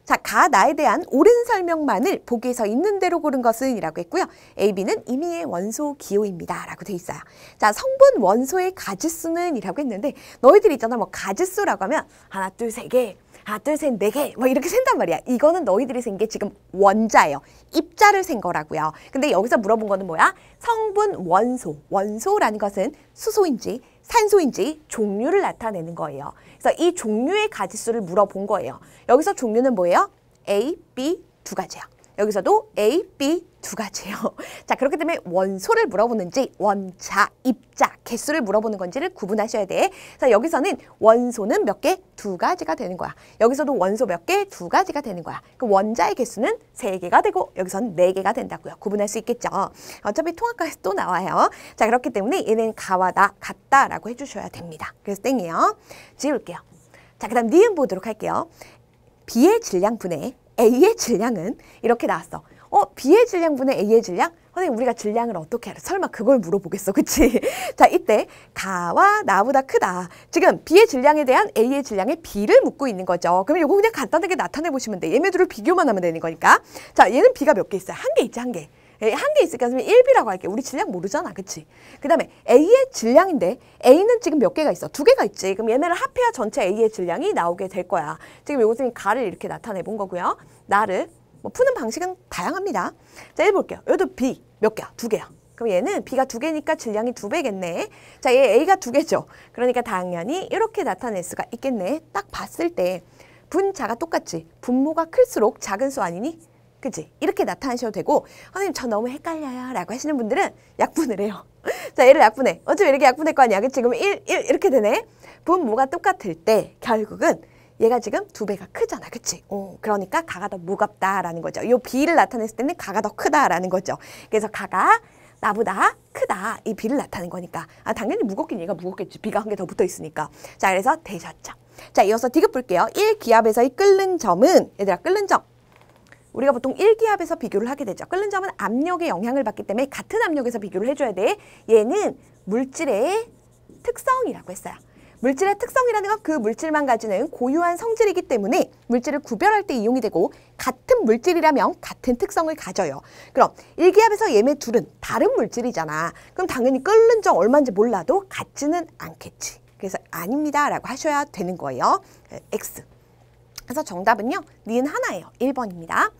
자, 가 나에 대한 옳은 설명만을 보기에서 있는 대로 고른 것은 이라고 했고요. A, B는 임의의 원소 기호입니다. 라고 돼 있어요. 자, 성분 원소의 가지수는 이라고 했는데 너희들 있잖아. 뭐 가지수라고 하면 하나, 둘, 세 개, 하나, 둘, 셋, 네 개 뭐 이렇게 센단 말이야. 이거는 너희들이 센 게 지금 원자예요. 입자를 센 거라고요. 근데 여기서 물어본 거는 뭐야? 성분 원소. 원소라는 것은 수소인지 산소인지 종류를 나타내는 거예요. 그래서 이 종류의 가지수를 물어본 거예요. 여기서 종류는 뭐예요? A, B 두 가지야. 여기서도 A, B 두 가지예요. 자, 그렇기 때문에 원소를 물어보는지 원자, 입자, 개수를 물어보는 건지를 구분하셔야 돼. 자, 여기서는 원소는 몇 개? 두 가지가 되는 거야. 여기서도 원소 몇 개? 두 가지가 되는 거야. 그 원자의 개수는 세 개가 되고 여기서는 네 개가 된다고요. 구분할 수 있겠죠. 어차피 통합과에서 또 나와요. 자, 그렇기 때문에 얘는 가와 나 같다라고 해주셔야 됩니다. 그래서 땡이에요. 지울게요. 자, 그 다음 니은 보도록 할게요. B의 질량분의 A의 질량은 이렇게 나왔어. B의 질량분의 A의 질량? 선생님, 우리가 질량을 어떻게 알아? 설마 그걸 물어보겠어, 그치? 자, 이때 가와 나보다 크다. 지금 B의 질량에 대한 A의 질량에 B를 묻고 있는 거죠. 그러면 이거 그냥 간단하게 나타내 보시면 돼. 얘네들을 비교만 하면 되는 거니까. 자, 얘는 B가 몇 개 있어요? 한 개 있지, 한 개. 한 개 있으니까 1B라고 할게. 우리 질량 모르잖아, 그치? 그 다음에 A의 질량인데 A는 지금 몇 개가 있어? 두 개가 있지. 그럼 얘네를 합해야 전체 A의 질량이 나오게 될 거야. 지금 이것은 가를 이렇게 나타내 본 거고요. 나를 뭐 푸는 방식은 다양합니다. 자, 1 볼게요. 여기도 B 몇 개야? 두 개야. 그럼 얘는 B가 두 개니까 질량이 두 배겠네. 자, 얘 A가 두 개죠. 그러니까 당연히 이렇게 나타낼 수가 있겠네. 딱 봤을 때 분자가 똑같지. 분모가 클수록 작은 수 아니니? 그치? 이렇게 나타내셔도 되고, 선생님 저 너무 헷갈려요 라고 하시는 분들은 약분을 해요. 자, 얘를 약분해. 어차피 이렇게 약분할 거 아니야. 그치? 지금 1 이렇게 되네. 분모가 똑같을 때 결국은 얘가 지금 두 배가 크잖아. 그치? 그러니까 가가 더 무겁다라는 거죠. 이 B를 나타냈을 때는 가가 더 크다라는 거죠. 그래서 가가 나보다 크다. 이 B를 나타낸 거니까. 당연히 무겁긴 얘가 무겁겠지. B가 한 개 더 붙어 있으니까. 자, 그래서 되셨죠. 자, 이어서 디귿 볼게요. 1기압에서의 끓는 점은, 얘들아, 끓는 점. 우리가 보통 1기압에서 비교를 하게 되죠. 끓는 점은 압력의 영향을 받기 때문에 같은 압력에서 비교를 해줘야 돼. 얘는 물질의 특성이라고 했어요. 물질의 특성이라는 건 그 물질만 가지는 고유한 성질이기 때문에 물질을 구별할 때 이용이 되고 같은 물질이라면 같은 특성을 가져요. 그럼 1기압에서 얘네 둘은 다른 물질이잖아. 그럼 당연히 끓는 점 얼마인지 몰라도 같지는 않겠지. 그래서 아닙니다 라고 하셔야 되는 거예요. X. 그래서 정답은요. 니은 하나예요. 1번입니다.